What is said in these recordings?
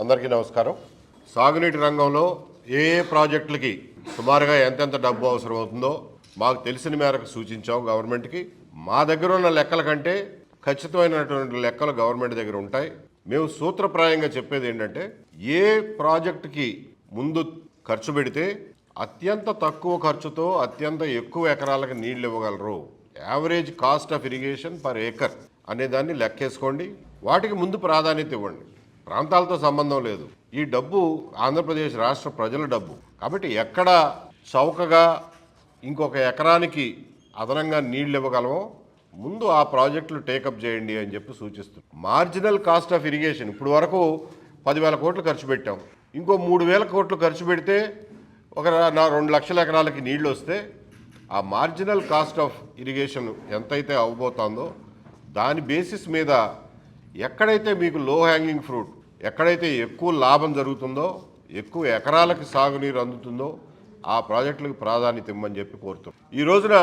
అందరికీ నమస్కారం. సాగునీటి రంగంలో ఏ ప్రాజెక్టులకి సుమారుగా ఎంతెంత డబ్బు అవసరం అవుతుందో మాకు తెలిసిన మేరకు సూచించాం గవర్నమెంట్కి. మా దగ్గర ఉన్న లెక్కల కంటే ఖచ్చితమైనటువంటి లెక్కలు గవర్నమెంట్ దగ్గర ఉంటాయి. మేము సూత్రప్రాయంగా చెప్పేది ఏంటంటే, ఏ ప్రాజెక్టుకి ముందు ఖర్చు పెడితే అత్యంత తక్కువ ఖర్చుతో అత్యంత ఎక్కువ ఎకరాలకు నీళ్లు ఇవ్వగలరు, average cost of irrigation per acre అనేదాన్ని లెక్కేసుకోండి. వాటికి ముందు ప్రాధాన్యత ఇవ్వండి. ప్రాంతాలతో సంబంధం లేదు. ఈ డబ్బు ఆంధ్రప్రదేశ్ రాష్ట్ర ప్రజల డబ్బు కాబట్టి ఎక్కడ చౌకగా ఇంకొక ఎకరానికి అదనంగా నీళ్లు ఇవ్వగలమో ముందు ఆ ప్రాజెక్టులు టేకప్ చేయండి అని చెప్పి సూచిస్తుంది. మార్జినల్ కాస్ట్ ఆఫ్ ఇరిగేషన్ ఇప్పుడు వరకు 10,000 కోట్లు ఖర్చు పెట్టాం. ఇంకో 3,000 కోట్లు ఖర్చు పెడితే ఒక 2 లక్షల ఎకరాలకి నీళ్లు వస్తే ఆ మార్జినల్ కాస్ట్ ఆఫ్ ఇరిగేషన్ ఎంతైతే అవ్వబోతుందో దాని బేసిస్ మీద ఎక్కడైతే మీకు లో హ్యాంగింగ్ ఫ్రూట్, ఎక్కడైతే ఎక్కువ లాభం జరుగుతుందో, ఎక్కువ ఎకరాలకి సాగునీరు అందుతుందో ఆ ప్రాజెక్టులకు ప్రాధాన్యత ఇవ్వమని చెప్పి కోరుతాం. ఈ రోజున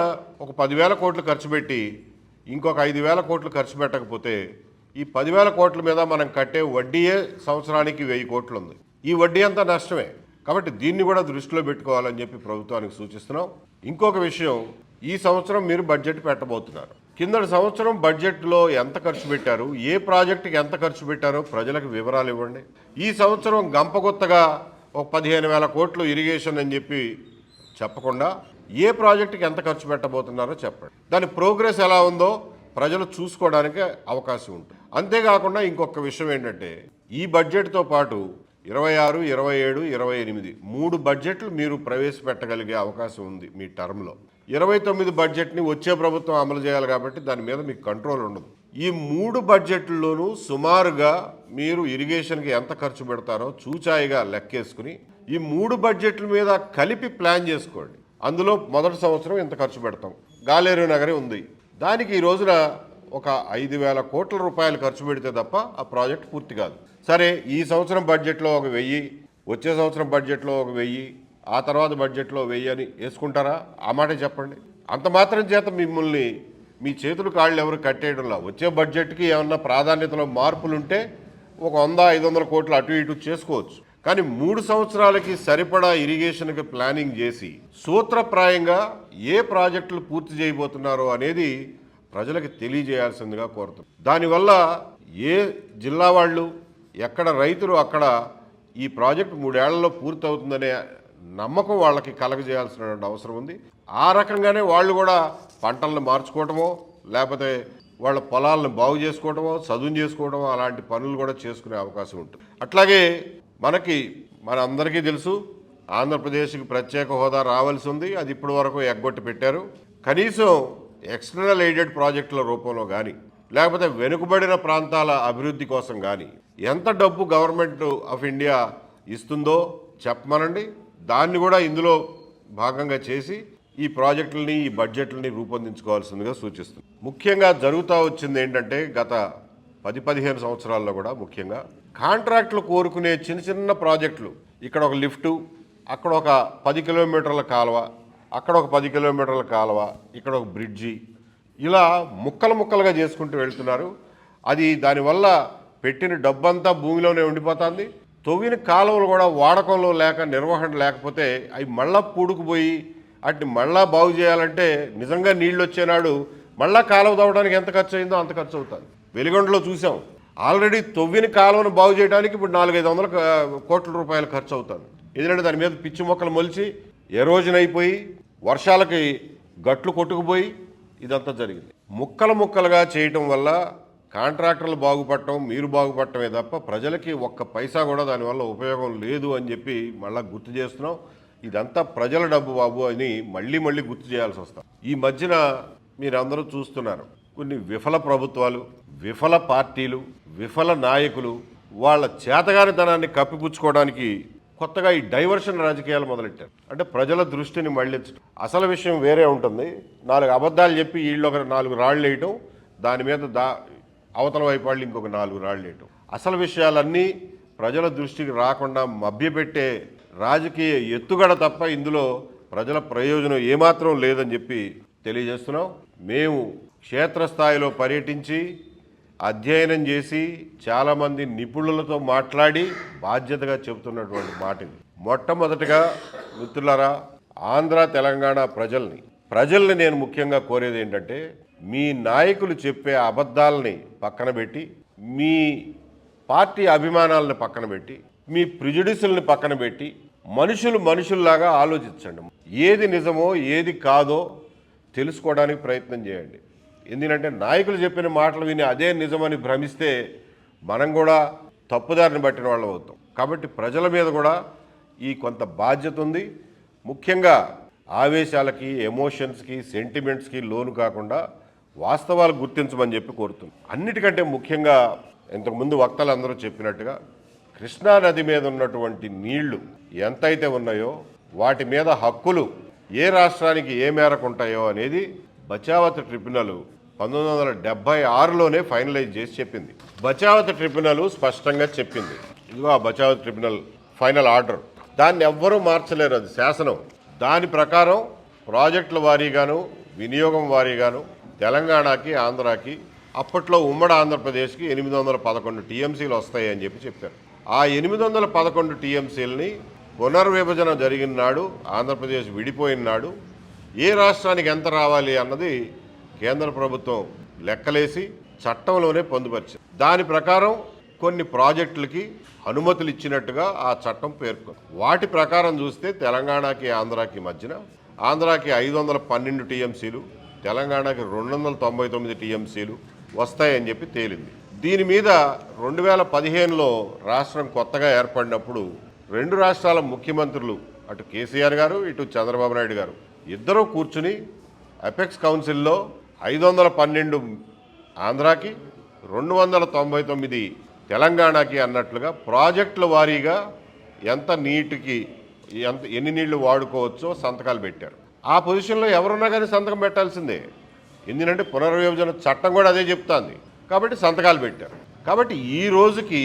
ఒక 10,000 కోట్లు ఖర్చు పెట్టి ఇంకొక 5,000 కోట్లు ఖర్చు పెట్టకపోతే ఈ 10,000 కోట్ల మీద మనం కట్టే వడ్డీయే సంవత్సరానికి 1,000 కోట్లు ఉంది. ఈ వడ్డీ అంతా నష్టమే. కాబట్టి దీన్ని కూడా దృష్టిలో పెట్టుకోవాలని చెప్పి ప్రభుత్వానికి సూచిస్తున్నాం. ఇంకొక విషయం, ఈ సంవత్సరం మీరు బడ్జెట్ పెట్టబోతున్నారు. కిందటి సంవత్సరం బడ్జెట్లో ఎంత ఖర్చు పెట్టారు, ఏ ప్రాజెక్టుకి ఎంత ఖర్చు పెట్టారో ప్రజలకు వివరాలు ఇవ్వండి. ఈ సంవత్సరం గంపగొత్తగా ఒక 15,000 కోట్లు ఇరిగేషన్ అని చెప్పి చెప్పకుండా ఏ ప్రాజెక్టుకి ఎంత ఖర్చు పెట్టబోతున్నారో చెప్పండి. దాని ప్రోగ్రెస్ ఎలా ఉందో ప్రజలు చూసుకోవడానికి అవకాశం ఉంటుంది. అంతేకాకుండా ఇంకొక విషయం ఏంటంటే, ఈ బడ్జెట్తో పాటు 26, 27, 28 3 బడ్జెట్లు మీరు ప్రవేశపెట్టగలిగే అవకాశం ఉంది మీ టర్మ్లో. 29 బడ్జెట్ని వచ్చే ప్రభుత్వం అమలు చేయాలి కాబట్టి దాని మీద మీకు కంట్రోల్ ఉండదు. ఈ 3 బడ్జెట్లలోనూ సుమారుగా మీరు ఇరిగేషన్కి ఎంత ఖర్చు పెడతారో చూచాయిగా లెక్కేసుకుని ఈ 3 బడ్జెట్ల మీద కలిపి ప్లాన్ చేసుకోండి. అందులో మొదటి సంవత్సరం ఎంత ఖర్చు పెడతాం, గాలేరు నగరి ఉంది, దానికి ఈ రోజున ఒక 5,000 కోట్ల రూపాయలు ఖర్చు పెడితే తప్ప ఆ ప్రాజెక్ట్ పూర్తి కాదు. సరే, ఈ సంవత్సరం బడ్జెట్లో ఒక 1,000, వచ్చే సంవత్సరం బడ్జెట్లో ఒక 1,000, ఆ తర్వాత బడ్జెట్లో 1,000 అని వేసుకుంటారా? ఆ మాట చెప్పండి. అంత మాత్రం చేత మిమ్మల్ని మీ చేతులు కాళ్ళు ఎవరు కట్టేయడంలా. వచ్చే బడ్జెట్కి ఏమన్నా ప్రాధాన్యతలో మార్పులుంటే ఒక 100-500 కోట్లు అటు ఇటు చేసుకోవచ్చు. కానీ 3 సంవత్సరాలకి సరిపడా ఇరిగేషన్కి ప్లానింగ్ చేసి సూత్రప్రాయంగా ఏ ప్రాజెక్టులు పూర్తి చేయబోతున్నారో అనేది ప్రజలకు తెలియజేయాల్సిందిగా కోరుతున్నాం. దానివల్ల ఏ జిల్లా వాళ్ళు, ఎక్కడ రైతులు అక్కడ ఈ ప్రాజెక్టు 3 ఏళ్లలో పూర్తవుతుందనే నమ్మకం వాళ్ళకి కలగజేయాల్సిన అవసరం ఉంది. ఆ రకంగానే వాళ్ళు కూడా పంటలను మార్చుకోవటమో, లేకపోతే వాళ్ళ పొలాలను బాగు చేసుకోవటమో, చదువు చేసుకోవటమో అలాంటి పనులు కూడా చేసుకునే అవకాశం ఉంటుంది. అట్లాగే మన అందరికీ తెలుసు, ఆంధ్రప్రదేశ్కి ప్రత్యేక హోదా రావాల్సి ఉంది. అది ఇప్పటి వరకు ఎగ్గొట్టి పెట్టారు. కనీసం ఎక్స్టర్నల్ ఎయిడెడ్ ప్రాజెక్టుల రూపంలో కానీ, లేకపోతే వెనుకబడిన ప్రాంతాల అభివృద్ధి కోసం కానీ ఎంత డబ్బు గవర్నమెంట్ ఆఫ్ ఇండియా ఇస్తుందో చెప్పమనండి. దాన్ని కూడా ఇందులో భాగంగా చేసి ఈ ప్రాజెక్టులని, ఈ బడ్జెట్లని రూపొందించుకోవాల్సిందిగా సూచిస్తుంది. ముఖ్యంగా జరుగుతూ వచ్చింది ఏంటంటే, గత 10-15 సంవత్సరాల్లో కూడా ముఖ్యంగా కాంట్రాక్టులు కోరుకునే చిన్న చిన్న ప్రాజెక్టులు, ఇక్కడ ఒక లిఫ్టు, అక్కడ ఒక 10 కిలోమీటర్ల కాలువ, అక్కడ ఒక 10 కిలోమీటర్ల కాలువ, ఇక్కడ ఒక బ్రిడ్జి, ఇలా ముక్కలుగా చేసుకుంటూ వెళ్తున్నారు. అది దానివల్ల పెట్టిన డబ్బంతా భూమిలోనే ఉండిపోతుంది. తవ్విన కాలువలు కూడా వాడకంలో లేక, నిర్వహణ లేకపోతే అవి మళ్ళా పూడుకుపోయి వాటిని మళ్ళా బాగు చేయాలంటే నిజంగా నీళ్ళు వచ్చేనాడు మళ్ళా కాలువ తవ్వడానికి ఎంత ఖర్చు అయిందో అంత ఖర్చు అవుతుంది. వెలిగొండలో చూసాం, ఆల్రెడీ తవ్విన కాలువను బాగు చేయడానికి ఇప్పుడు 400-500 కోట్ల రూపాయలు ఖర్చు అవుతుంది. ఎందుకంటే దాని మీద పిచ్చి మొక్కలు మొలిచి ఎరోజన్ అయిపోయి వర్షాలకి గట్లు కొట్టుకుపోయి ఇదంతా జరిగింది. ముక్కలుగా చేయటం వల్ల కాంట్రాక్టర్లు బాగుపడటం, మీరు బాగుపడటమే తప్ప ప్రజలకి ఒక్క పైసా కూడా దానివల్ల ఉపయోగం లేదు అని చెప్పి మళ్ళీ గుర్తు చేస్తున్నాం. ఇదంతా ప్రజల డబ్బు బాబు అని మళ్ళీ గుర్తు చేయాల్సి వస్తాం. ఈ మధ్యన మీరందరూ చూస్తున్నారు, కొన్ని విఫల ప్రభుత్వాలు, విఫల పార్టీలు, విఫల నాయకులు వాళ్ళ చేతగానితనాన్ని కప్పిపుచ్చుకోవడానికి కొత్తగా ఈ డైవర్షన్ రాజకీయాలు మొదలెట్టారు. అంటే ప్రజల దృష్టిని మళ్లించడం. అసలు విషయం వేరే ఉంటుంది. 4 అబద్ధాలు చెప్పి వీళ్ళు ఒక 4 రాళ్ళు వేయటం, దాని మీద అవతల వైపు వాళ్ళు ఇంకొక 4 రాళ్ళు వేయటం. అసలు విషయాలన్నీ ప్రజల దృష్టికి రాకుండా మభ్యపెట్టే రాజకీయ ఎత్తుగడ తప్ప ఇందులో ప్రజల ప్రయోజనం ఏమాత్రం లేదని చెప్పి తెలియజేస్తున్నాం. మేము క్షేత్రస్థాయిలో పర్యటించి అధ్యయనం చేసి చాలామంది నిపుణులతో మాట్లాడి బాధ్యతగా చెబుతున్నటువంటి మాట ఇది. మొట్టమొదటిగా మిత్రులారా, ఆంధ్ర తెలంగాణ ప్రజల్ని నేను ముఖ్యంగా కోరేది ఏంటంటే, మీ నాయకులు చెప్పే అబద్ధాలని పక్కన పెట్టి, మీ పార్టీ అభిమానాలను పక్కన పెట్టి, మీ ప్రిజుడిసుల్ని పక్కన పెట్టి మనుషుల్లాగా ఆలోచించండి. ఏది నిజమో ఏది కాదో తెలుసుకోవడానికి ప్రయత్నం చేయండి. ఎందుకంటే నాయకులు చెప్పిన మాటలు విని అదే నిజమని భ్రమిస్తే మనం కూడా తప్పుదారిని పట్టిన వాళ్ళం అవుతాం. కాబట్టి ప్రజల మీద కూడా ఈ కొంత బాధ్యత ఉంది. ముఖ్యంగా ఆవేశాలకి, ఎమోషన్స్కి, సెంటిమెంట్స్కి లోను కాకుండా వాస్తవాలు గుర్తించమని చెప్పి కోరుతున్నాం. అన్నిటికంటే ముఖ్యంగా ఇంతకుముందు వక్తలందరూ చెప్పినట్టుగా కృష్ణానది మీద ఉన్నటువంటి నీళ్లు ఎంతైతే ఉన్నాయో వాటి మీద హక్కులు ఏ రాష్ట్రానికి ఏ మేరకు ఉంటాయో అనేది బచావత్ ట్రిబ్యునల్ 1976లోనే ఫైనలైజ్ చేసి చెప్పింది. బచావత్ ట్రిబ్యునల్ స్పష్టంగా చెప్పింది. ఇదిగో ఆ బచావత్ ట్రిబ్యునల్ ఫైనల్ ఆర్డర్. దాన్ని ఎవ్వరూ మార్చలేరు, అది శాసనం. దాని ప్రకారం ప్రాజెక్టుల వారీగాను, వినియోగం వారీగాను తెలంగాణకి, ఆంధ్రాకి, అప్పట్లో ఉమ్మడి ఆంధ్రప్రదేశ్కి 811 టీఎంసీలు వస్తాయి అని చెప్పారు. ఆ 811 టీఎంసీలని పునర్విభజన జరిగిన నాడు, ఆంధ్రప్రదేశ్ విడిపోయిన నాడు ఏ రాష్ట్రానికి ఎంత రావాలి అన్నది కేంద్ర ప్రభుత్వం లెక్కలేసి చట్టంలోనే పొందుపరిచింది. దాని ప్రకారం కొన్ని ప్రాజెక్టులకి అనుమతులు ఇచ్చినట్టుగా ఆ చట్టం పేర్కొంది. వాటి ప్రకారం చూస్తే తెలంగాణకి, ఆంధ్రాకి మధ్యన ఆంధ్రాకి 512 టీఎంసీలు, తెలంగాణకి 299 టీఎంసీలు వస్తాయని చెప్పి తేలింది. దీని మీద 2015లో రాష్ట్రం కొత్తగా ఏర్పడినప్పుడు రెండు రాష్ట్రాల ముఖ్యమంత్రులు, అటు కేసీఆర్ గారు, ఇటు చంద్రబాబు నాయుడు గారు ఇద్దరూ కూర్చుని అపెక్స్ కౌన్సిల్లో 512 ఆంధ్రాకి, 299 తెలంగాణకి అన్నట్లుగా ప్రాజెక్టుల వారీగా ఎంత నీటికి ఎన్ని నీళ్లు వాడుకోవచ్చో సంతకాలు పెట్టారు. ఆ పొజిషన్లో ఎవరున్నా కానీ సంతకం పెట్టాల్సిందే. ఎందుకంటే పునర్విభజన చట్టం కూడా అదే చెప్తోంది. కాబట్టి సంతకాలు పెట్టారు. కాబట్టి ఈ రోజుకి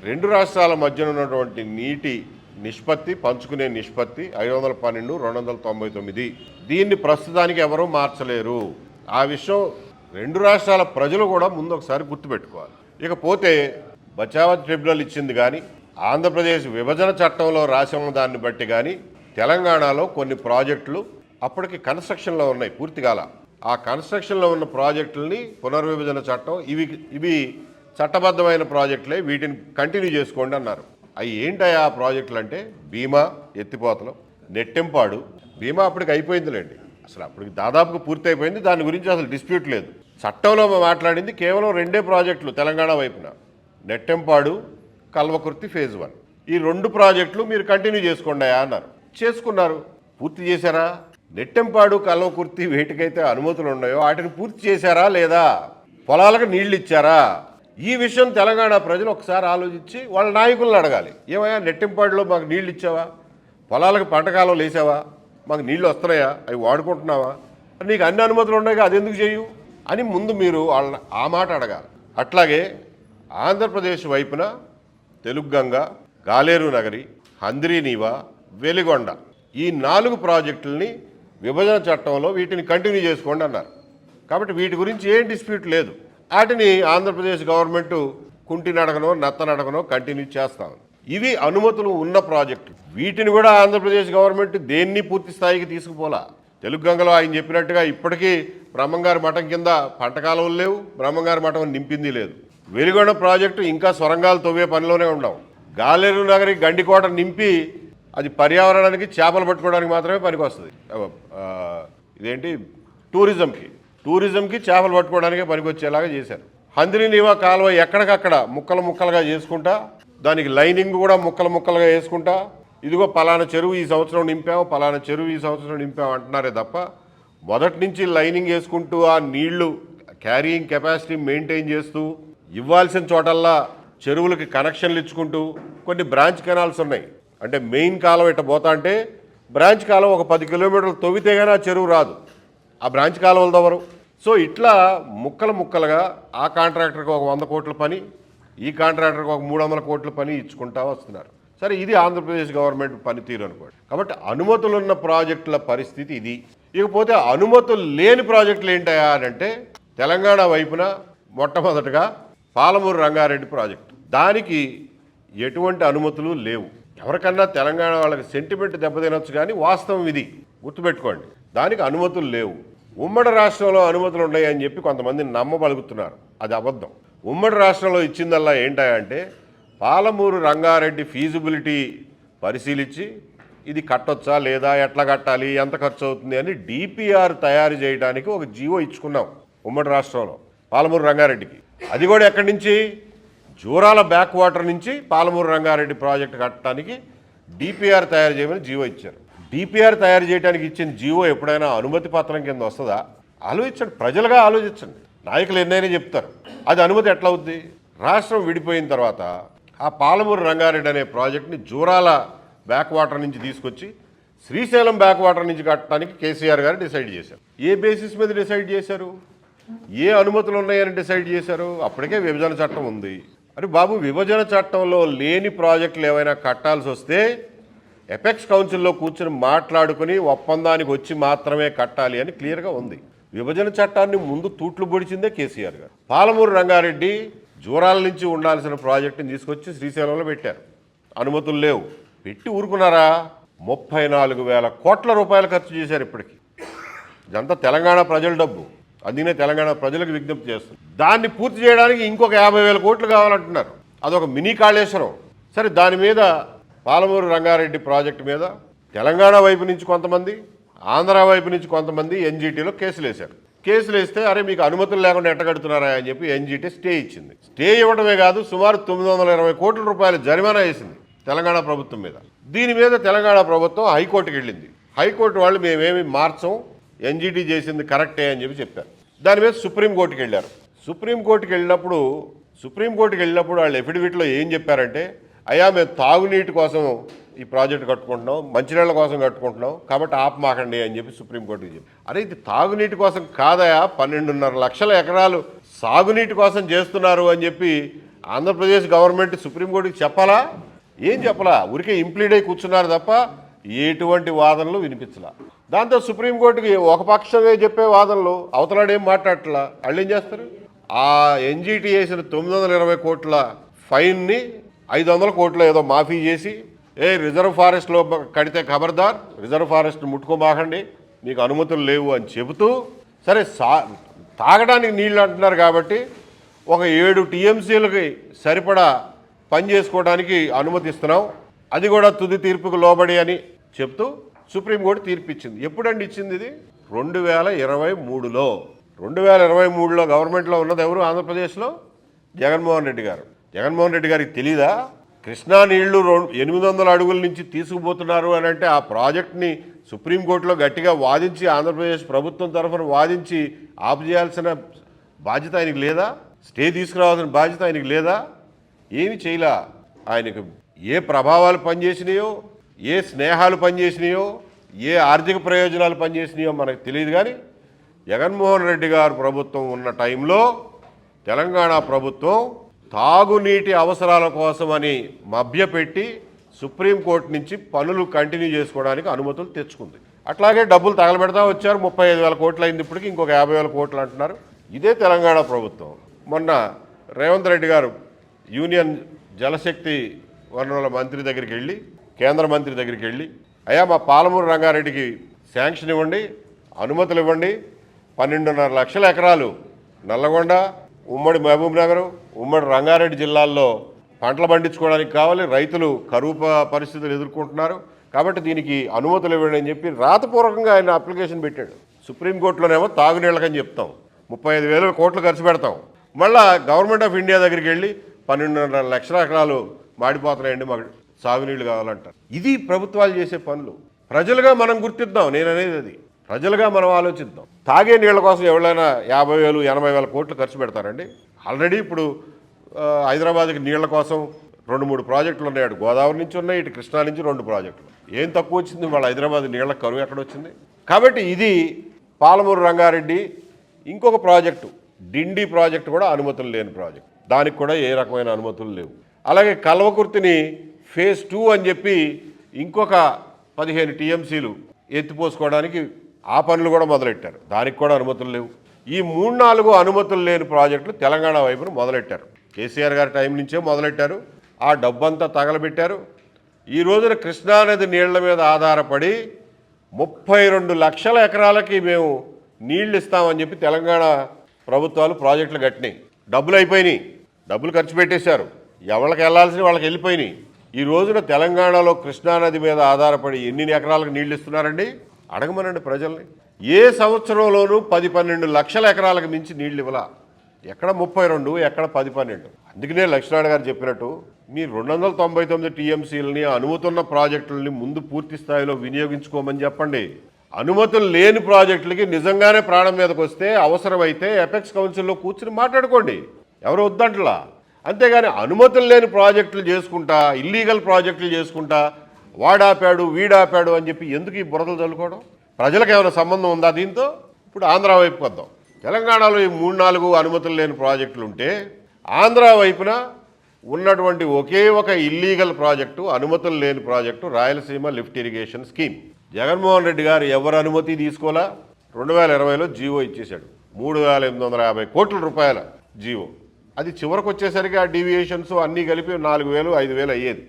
రెండు రాష్ట్రాల మధ్యన ఉన్నటువంటి నీటి నిష్పత్తి, పంచుకునే నిష్పత్తి 512, 299. దీన్ని ప్రస్తుతానికి ఎవరూ మార్చలేరు. ఆ విషయం రెండు రాష్ట్రాల ప్రజలు కూడా ముందు ఒకసారి గుర్తుపెట్టుకోవాలి. ఇకపోతే బచావత్ ట్రిబ్యునల్ ఇచ్చింది కానీ, ఆంధ్రప్రదేశ్ విభజన చట్టంలో రాసిన దాన్ని బట్టి కానీ తెలంగాణలో కొన్ని ప్రాజెక్టులు అప్పటికి కన్స్ట్రక్షన్లో ఉన్నాయి, పూర్తి కాల. ఆ కన్స్ట్రక్షన్లో ఉన్న ప్రాజెక్టులని పునర్విభజన చట్టం ఇవి చట్టబద్ధమైన ప్రాజెక్టులే, వీటిని కంటిన్యూ చేసుకోండి అన్నారు. అవి ఏంటయ్యా ఆ ప్రాజెక్టులు అంటే, భీమా ఎత్తిపోతలు, నెట్టెంపాడు. భీమా అప్పటికి అయిపోయిందిలేండి, అసలు అప్పటికి దాదాపుగా పూర్తి అయిపోయింది. దాని గురించి అసలు డిస్ప్యూట్ లేదు. చట్టంలో మాట్లాడింది కేవలం 2 ప్రాజెక్టులు తెలంగాణ వైపున, నెట్టెంపాడు, కల్వకుర్తి ఫేజ్ 1. ఈ 2 ప్రాజెక్టులు మీరు కంటిన్యూ చేసుకోండి అన్నారు. చేసుకున్నారు. పూర్తి చేశారా? నెట్టెంపాడు, కల్వకుర్తి వేటికైతే అనుమతులు ఉన్నాయో వాటిని పూర్తి చేశారా లేదా? పొలాలకు నీళ్లు ఇచ్చారా? ఈ విషయం తెలంగాణ ప్రజలు ఒకసారి ఆలోచించి వాళ్ళ నాయకులను అడగాలి. ఏమయ్యా, నెట్టెంపాడులో మాకు నీళ్ళు ఇచ్చావా? పొలాలకు పంటకాలం లేసావా? మాకు నీళ్ళు వస్తున్నాయా? అవి వాడుకుంటున్నావా? నీకు అన్ని అనుమతులు ఉన్నాయి, అది ఎందుకు చేయు అని ముందు మీరు వాళ్ళ ఆ మాట అడగాలి. అట్లాగే ఆంధ్రప్రదేశ్ వైపున తెలుగుగంగ, గాలేరు నగరి, హంద్రీనీవా, వెలిగొండ ఈ 4 ప్రాజెక్టులని విభజన చట్టంలో వీటిని కంటిన్యూ చేసుకోండి అన్నారు. కాబట్టి వీటి గురించి ఏం డిస్ప్యూట్ లేదు. వాటిని ఆంధ్రప్రదేశ్ గవర్నమెంట్ కుంటి నడకనో నత్త నడకనో కంటిన్యూ చేస్తాం. ఇవి అనుమతులు ఉన్న ప్రాజెక్టులు. వీటిని కూడా ఆంధ్రప్రదేశ్ గవర్నమెంట్ దేన్ని పూర్తి స్థాయికి తీసుకుపోలా. తెలుగుగంగలో ఆయన చెప్పినట్టుగా ఇప్పటికీ బ్రహ్మంగారి మఠం కింద పంటకాలువలు లేవు, బ్రహ్మంగారి మఠం నింపింది లేదు. వెలిగొండ ప్రాజెక్టు ఇంకా సొరంగాలు తవ్వే పనిలోనే ఉన్నాం. గాలేరు నగరి గండికోట నింపి అది పర్యావరణానికి, చేపలు పట్టుకోవడానికి మాత్రమే పనికొస్తుంది. ఇదేంటి, టూరిజంకి చేపలు పట్టుకోవడానికే పనికొచ్చేలాగా చేశారు. హంద్రీనీవా కాలువ ఎక్కడికక్కడ ముక్కలుగా చేసుకుంటా, దానికి లైనింగ్ కూడా ముక్కలుగా వేసుకుంటా, ఇదిగో పలానా చెరువు ఈ సంవత్సరం నింపాము, పలానా చెరువు ఈ సంవత్సరం నింపాము అంటున్నారే తప్ప మొదటి నుంచి లైనింగ్ వేసుకుంటూ ఆ నీళ్లు క్యారీయింగ్ కెపాసిటీ మెయింటైన్ చేస్తూ ఇవ్వాల్సిన చోటల్లా చెరువులకి కనెక్షన్లు ఇచ్చుకుంటూ కొన్ని బ్రాంచ్ కెనాల్స్ ఉన్నాయి. అంటే మెయిన్ కాలువ ఇట్ట పోతా అంటే బ్రాంచ్ కాలువ ఒక 10 కిలోమీటర్లు తవ్వితే కానీ ఆ చెరువు రాదు, ఆ బ్రాంచ్ కాలువలు దవరు. సో ఇట్లా ముక్కలుగా ఆ కాంట్రాక్టర్కి ఒక 100 కోట్ల పని, ఈ కాంట్రాక్టర్కి ఒక 300 కోట్ల పని ఇచ్చుకుంటా వస్తున్నారు. సరే, ఇది ఆంధ్రప్రదేశ్ గవర్నమెంట్ పనితీరు అనుకోండి. కాబట్టి అనుమతులున్న ప్రాజెక్టుల పరిస్థితి ఇది. ఇకపోతే అనుమతులు లేని ప్రాజెక్టులు ఏంటయా అని అంటే, తెలంగాణ వైపున మొట్టమొదటగా పాలమూరు రంగారెడ్డి ప్రాజెక్టు. దానికి ఎటువంటి అనుమతులు లేవు. ఎవరికన్నా తెలంగాణ వాళ్ళకి సెంటిమెంట్ దెబ్బతినొచ్చు, కానీ వాస్తవం ఇది గుర్తుపెట్టుకోండి. దానికి అనుమతులు లేవు. ఉమ్మడి రాష్ట్రంలో అనుమతులు ఉన్నాయని చెప్పి కొంతమంది నమ్మబలుగుతున్నారు. అది అబద్ధం. ఉమ్మడి రాష్ట్రంలో ఇచ్చిందల్లా ఏంటంటే పాలమూరు రంగారెడ్డి ఫీజిబిలిటీ పరిశీలించి ఇది కట్టొచ్చా లేదా, ఎట్లా కట్టాలి, ఎంత ఖర్చు అవుతుంది అని డిపిఆర్ తయారు చేయడానికి ఒక జీవో ఇచ్చుకున్నాం ఉమ్మడి రాష్ట్రంలో పాలమూరు రంగారెడ్డికి. అది కూడా ఎక్కడి నుంచి, జూరాల బ్యాక్ వాటర్ నుంచి పాలమూరు రంగారెడ్డి ప్రాజెక్టు కట్టడానికి డిపిఆర్ తయారు చేయమని జీవో ఇచ్చారు. డిపిఆర్ తయారు చేయడానికి ఇచ్చిన జీవో ఎప్పుడైనా అనుమతి పత్రం కింద వస్తుందా? ఆలోచించండి, ప్రజలుగా ఆలోచించండి. నాయకులు ఎన్నైనా చెప్తారు, అది అనుమతి ఎట్లా అవుద్ది? రాష్ట్రం విడిపోయిన తర్వాత ఆ పాలమూరు రంగారెడ్డి అనే ప్రాజెక్ట్ని జూరాల బ్యాక్ వాటర్ నుంచి తీసుకొచ్చి శ్రీశైలం బ్యాక్ వాటర్ నుంచి కట్టడానికి కేసీఆర్ గారు డిసైడ్ చేశారు. ఏ బేసిస్ మీద డిసైడ్ చేశారు? ఏ అనుమతులు ఉన్నాయని డిసైడ్ చేశారు? అప్పటికే విభజన చట్టం ఉంది. అరే బాబు, విభజన చట్టంలో లేని ప్రాజెక్టులు ఏమైనా కట్టాల్సి వస్తే ఎపెక్స్ కౌన్సిల్లో కూర్చొని మాట్లాడుకుని ఒప్పందానికి వచ్చి మాత్రమే కట్టాలి అని క్లియర్గా ఉంది. విభజన చట్టాన్ని ముందు తూట్లు పొడిచిందే కేసీఆర్ గారు. పాలమూరు రంగారెడ్డి జూరాల నుంచి ఉండాల్సిన ప్రాజెక్టుని తీసుకొచ్చి శ్రీశైలంలో పెట్టారు. అనుమతులు లేవు. పెట్టి ఊరుకున్నారా? 34,000 కోట్ల రూపాయలు ఖర్చు చేశారు ఇప్పటికి. ఇదంతా తెలంగాణ ప్రజల డబ్బు. అందుకనే తెలంగాణ ప్రజలకు విజ్ఞప్తి చేస్తుంది. దాన్ని పూర్తి చేయడానికి ఇంకొక 50,000 కోట్లు కావాలంటున్నారు. అదొక మినీ కాళేశ్వరం. సరే, దాని మీద పాలమూరు రంగారెడ్డి ప్రాజెక్టు మీద తెలంగాణ వైపు నుంచి కొంతమంది, ఆంధ్ర వైపు నుంచి కొంతమంది ఎన్జీటీలో కేసులు వేశారు. కేసులు వేస్తే అరే మీకు అనుమతులు లేకుండా ఎట్టగడుతున్నారా అని చెప్పి ఎన్జీటీ స్టే ఇచ్చింది. స్టే ఇవ్వడమే కాదు, సుమారు 920 కోట్ల రూపాయల జరిమానా వేసింది తెలంగాణ ప్రభుత్వం మీద. దీని మీద తెలంగాణ ప్రభుత్వం హైకోర్టుకి వెళ్ళింది. హైకోర్టు వాళ్ళు మేమేమి మార్చం, ఎన్జీటీ చేసింది కరెక్టే అని చెప్పారు. దాని మీద సుప్రీంకోర్టుకి వెళ్ళారు. సుప్రీంకోర్టుకి వెళ్ళినప్పుడు వాళ్ళు ఎఫిడవిట్లో ఏం చెప్పారంటే, అయ్యా మేము తాగునీటి కోసం ఈ ప్రాజెక్టు కట్టుకుంటున్నాం, మంచినీళ్ళ కోసం కట్టుకుంటున్నాం, కాబట్టి ఆపమాకండి అని చెప్పి సుప్రీంకోర్టుకి చెప్పి. అరే ఇది తాగునీటి కోసం కాదయా, 12.5 లక్షల ఎకరాలు సాగునీటి కోసం చేస్తున్నారు అని చెప్పి ఆంధ్రప్రదేశ్ గవర్నమెంట్ సుప్రీంకోర్టుకి చెప్పాలా? ఏం చెప్పలా, ఊరికే ఇంప్లీడ్ అయి కూర్చున్నారు తప్ప ఎటువంటి వాదనలు వినిపించలా. దాంతో సుప్రీంకోర్టుకి ఒక పక్షంగా చెప్పే వాదనలు, అవతలాడేం మాట్లాడట్లా. వాళ్ళు ఏం చేస్తారు? ఆ ఎన్జీటీ వేసిన 920 కోట్ల ఫైన్ని 500 కోట్లు ఏదో మాఫీ చేసి, రిజర్వ్ ఫారెస్ట్లో కడితే ఖబర్దార్, రిజర్వ్ ఫారెస్ట్ ముట్టుకోమాకండి, మీకు అనుమతులు లేవు అని చెబుతూ, సరే తాగడానికి నీళ్ళు అంటున్నారు కాబట్టి ఒక 7 టీఎంసీలకి సరిపడా పని చేసుకోవడానికి అనుమతిస్తున్నాం, అది కూడా తుది తీర్పుకు లోబడి అని చెప్తూ సుప్రీంకోర్టు తీర్పు ఇచ్చింది. ఎప్పుడండి ఇచ్చింది ఇది? 2023లో. 2023లో గవర్నమెంట్లో ఉన్నది ఎవరు? ఆంధ్రప్రదేశ్లో జగన్మోహన్ రెడ్డి గారు. జగన్మోహన్ రెడ్డి గారికి తెలీదా? కృష్ణా నీళ్లు 800 అడుగుల నుంచి తీసుకుపోతున్నారు అని అంటే ఆ ప్రాజెక్ట్ని సుప్రీంకోర్టులో గట్టిగా వాదించి, ఆంధ్రప్రదేశ్ ప్రభుత్వం తరఫున వాదించి ఆపుచేయాల్సిన బాధ్యత ఆయనకి లేదా? స్టే తీసుకురావాల్సిన బాధ్యత ఆయనకి లేదా? ఏమి చేయలా. ఆయనకు ఏ ప్రభావాలు పనిచేసినాయో, ఏ స్నేహాలు పనిచేసినాయో, ఏ ఆర్థిక ప్రయోజనాలు పనిచేసినాయో మనకు తెలియదు. కానీ జగన్మోహన్ రెడ్డి గారు ప్రభుత్వం ఉన్న టైంలో తెలంగాణ ప్రభుత్వం తాగునీటి అవసరాల కోసమని మభ్యపెట్టి సుప్రీంకోర్టు నుంచి పనులు కంటిన్యూ చేసుకోవడానికి అనుమతులు తెచ్చుకుంది. అట్లాగే డబ్బులు తగలబెడతా వచ్చారు. 35,000 కోట్లు అయింది, ఇప్పటికి ఇంకొక 50,000 కోట్లు అంటున్నారు. ఇదే తెలంగాణ ప్రభుత్వం. మొన్న రేవంత్ రెడ్డి గారు యూనియన్ జలశక్తి వనరుల మంత్రి దగ్గరికి వెళ్ళి, కేంద్ర మంత్రి దగ్గరికి వెళ్ళి, అయ్యా మా పాలమూరు రంగారెడ్డికి శాంక్షన్ ఇవ్వండి, అనుమతులు ఇవ్వండి, 12.5 లక్షల ఎకరాలు నల్లగొండ, ఉమ్మడి మహబూబ్ నగర్, ఉమ్మడి రంగారెడ్డి జిల్లాల్లో పంటలు పండించుకోవడానికి కావాలి, రైతులు కరువు పరిస్థితులు ఎదుర్కొంటున్నారు, కాబట్టి దీనికి అనుమతులు ఇవ్వండి అని చెప్పి రాతపూర్వకంగా ఆయన అప్లికేషన్ పెట్టాడు. సుప్రీంకోర్టులోనేమో తాగునీళ్ళకని చెప్తాం, 35,000 కోట్లు ఖర్చు పెడతాం, మళ్ళీ గవర్నమెంట్ ఆఫ్ ఇండియా దగ్గరికి వెళ్ళి 12.5 లక్షల ఎకరాలు మాడిపోతున్నాయండి, మాకు సాగునీళ్ళు కావాలంటారు. ఇది ప్రభుత్వాలు చేసే పనులు. ప్రజలుగా మనం గుర్తిద్దాం. నేను అనేది అది, ప్రజలుగా మనం ఆలోచిద్దాం. తాగే నీళ్ళ కోసం ఎవరైనా 50,000, 80,000 కోట్లు ఖర్చు పెడతారండి? ఆల్రెడీ ఇప్పుడు హైదరాబాద్కి నీళ్ల కోసం 2-3 ప్రాజెక్టులు ఉన్నాయి. అటు గోదావరి నుంచి ఉన్నాయి, ఇటు కృష్ణా నుంచి 2 ప్రాజెక్టులు. ఏం తక్కువ వచ్చింది? వాళ్ళ హైదరాబాద్ నీళ్ల కరువు ఎక్కడ వచ్చింది? కాబట్టి ఇది పాలమూరు రంగారెడ్డి. ఇంకొక ప్రాజెక్టు డిండి ప్రాజెక్టు కూడా అనుమతులు లేని ప్రాజెక్టు, దానికి కూడా ఏ రకమైన అనుమతులు లేవు. అలాగే కల్వకుర్తిని ఫేజ్ 2 అని చెప్పి ఇంకొక 15 టీఎంసీలు ఎత్తిపోసుకోవడానికి ఆ పనులు కూడా మొదలెట్టారు, దానికి కూడా అనుమతులు లేవు. ఈ 3-4 అనుమతులు లేని ప్రాజెక్టులు తెలంగాణ వైపున మొదలెట్టారు. కేసీఆర్ గారి టైం నుంచే మొదలెట్టారు. ఆ డబ్బంతా తగలబెట్టారు. ఈ రోజున కృష్ణానది నీళ్ల మీద ఆధారపడి 32 లక్షల ఎకరాలకి మేము నీళ్లు ఇస్తామని చెప్పి తెలంగాణ ప్రభుత్వాలు ప్రాజెక్టులు కట్టినాయి. డబ్బులు అయిపోయినాయి, డబ్బులు ఖర్చు పెట్టేశారు, ఎవరికి వెళ్ళాల్సిన వాళ్ళకి వెళ్ళిపోయినాయి. ఈ రోజున తెలంగాణలో కృష్ణానది మీద ఆధారపడి ఎన్ని ఎకరాలకు నీళ్లు ఇస్తున్నారండి? అడగమనండి ప్రజల్ని. ఏ సంవత్సరంలోనూ 10-12 లక్షల ఎకరాలకు మించి నీళ్లు ఇవ్వాల. ఎక్కడ 32, ఎక్కడ 10-12. అందుకనే లక్ష్మణ్ గారు చెప్పినట్టు మీ 299 టీఎంసీలని అనుమతున్న ప్రాజెక్టులని ముందు పూర్తి స్థాయిలో వినియోగించుకోమని చెప్పండి. అనుమతులు లేని ప్రాజెక్టులకి నిజంగానే ప్రాణం మీదకి వస్తే అవసరమైతే ఎపెక్స్ కౌన్సిల్లో కూర్చుని మాట్లాడుకోండి, ఎవరు వద్దంటలా. అంతేగాని అనుమతులు లేని ప్రాజెక్టులు చేసుకుంటా, ఇల్లీగల్ ప్రాజెక్టులు చేసుకుంటా వాడాపాడు వీడాపాడు అని చెప్పి ఎందుకు ఈ బురదలు చల్లుకోవడం? ప్రజలకు ఏమైనా సంబంధం ఉందా దీంతో? ఇప్పుడు ఆంధ్ర వైపు వద్దాం. తెలంగాణలో ఈ 3-4 అనుమతులు లేని ప్రాజెక్టులు ఉంటే ఆంధ్ర వైపున ఉన్నటువంటి ఒకే ఒక ఇల్లీగల్ ప్రాజెక్టు, అనుమతులు లేని project Rayalaseema lift irrigation scheme. Jaganmohan Reddy గారు ఎవరు అనుమతి తీసుకోవాలా? 2020లో జీవో ఇచ్చేశాడు. 3,850 కోట్ల రూపాయల జీవో. అది చివరికి వచ్చేసరికి ఆ డీవియేషన్స్ అన్నీ కలిపి 4,000, 5,000 అయ్యేది,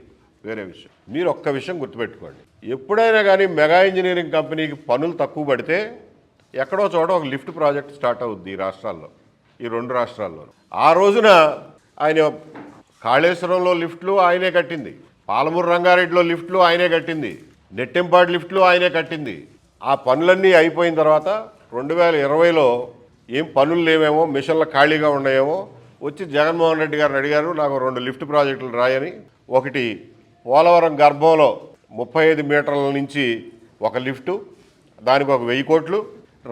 వేరే విషయం. మీరు ఒక్క విషయం గుర్తుపెట్టుకోండి, ఎప్పుడైనా కానీ మెగా ఇంజనీరింగ్ కంపెనీకి పనులు తక్కువ పడితే ఎక్కడో చోట ఒక లిఫ్ట్ ప్రాజెక్ట్ స్టార్ట్ అవుద్ది ఈ రాష్ట్రాల్లో, ఈ 2 రాష్ట్రాల్లో. ఆ రోజున ఆయన కాళేశ్వరంలో లిఫ్ట్లు ఆయనే కట్టింది, పాలమూరు రంగారెడ్డిలో లిఫ్ట్లు ఆయనే కట్టింది, నెట్టెంపాడు లిఫ్ట్లు ఆయనే కట్టింది. ఆ పనులన్నీ అయిపోయిన తర్వాత 2020లో ఏం పనులు లేవేమో, మిషన్లు ఖాళీగా ఉన్నాయేమో, వచ్చి జగన్మోహన్ రెడ్డి గారిని అడిగారు, నాకు 2 లిఫ్ట్ ప్రాజెక్టులు రాయని. ఒకటి పోలవరం గర్భంలో 35 మీటర్ల నుంచి ఒక లిఫ్టు, దానికి ఒక 1000 కోట్లు,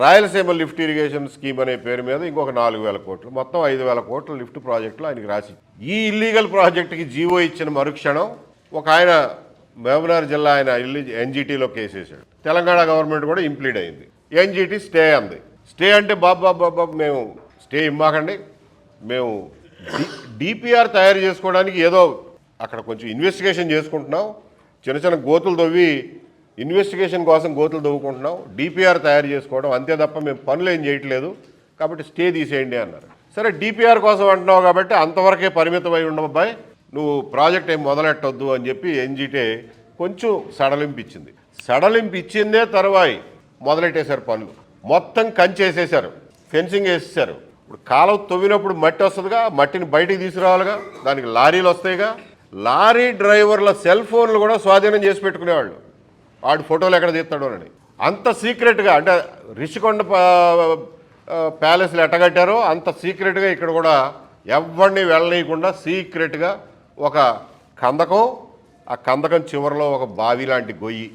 రాయలసీమ లిఫ్ట్ ఇరిగేషన్ స్కీమ్ అనే పేరు మీద ఇంకొక 4,000 కోట్లు, మొత్తం 5,000 కోట్ల లిఫ్ట్ ప్రాజెక్టులు ఆయనకి రాసి, ఈ ఇల్లీగల్ ప్రాజెక్టుకి జీవో ఇచ్చిన మరుక్షణం ఒక ఆయన మహబూబ్నగర్ జిల్లా ఆయన ఎన్జీటీలో కేసు వేసాడు. తెలంగాణ గవర్నమెంట్ కూడా ఇంప్లీడ్ అయింది. ఎన్జీటీ స్టే అంది. స్టే అంటే బాబా మేము స్టే ఇమ్మాకండి, మేము డిపిఆర్ తయారు చేసుకోవడానికి ఏదో అక్కడ కొంచెం ఇన్వెస్టిగేషన్ చేసుకుంటున్నాం, చిన్న చిన్న గోతులు తవ్వి ఇన్వెస్టిగేషన్ కోసం గోతులు తవ్వుకుంటున్నాం, డిపిఆర్ తయారు చేసుకోవడం అంతే తప్ప మేము పనులు ఏం చేయట్లేదు, కాబట్టి స్టే తీసేయండి అన్నారు. సరే డిపిఆర్ కోసం అంటున్నావు కాబట్టి అంతవరకే పరిమితమై ఉండబాయ్, నువ్వు ప్రాజెక్ట్ ఏం మొదలెట్టొద్దు అని చెప్పి ఎన్జీటీ కొంచెం సడలింపించింది. సడలింపించిందే తరువాయి మొదలెట్టేశారు పనులు, మొత్తం కంచేసేసారు, ఫెన్సింగ్ వేసేసారు. ఇప్పుడు కాలువ తవ్వినప్పుడు మట్టి వస్తుందిగా, మట్టిని బయటికి తీసుకురావాలిగా, దానికి లారీలు వస్తాయిగా, లారీ డ్రైవర్ల సెల్ ఫోన్లు కూడా స్వాధీనం చేసి పెట్టుకునేవాళ్ళు, వాడు ఫోటోలు ఎక్కడ తీస్తాడోనని. అంత సీక్రెట్గా, అంటే రిషికొండ ప్యాలెస్లు ఎట్టగట్టారో అంత సీక్రెట్గా ఇక్కడ కూడా ఎవరిని వెళ్ళనీయకుండా సీక్రెట్గా ఒక కందకం, ఆ కందకం చివరిలో ఒక బావి లాంటి గొయ్యి,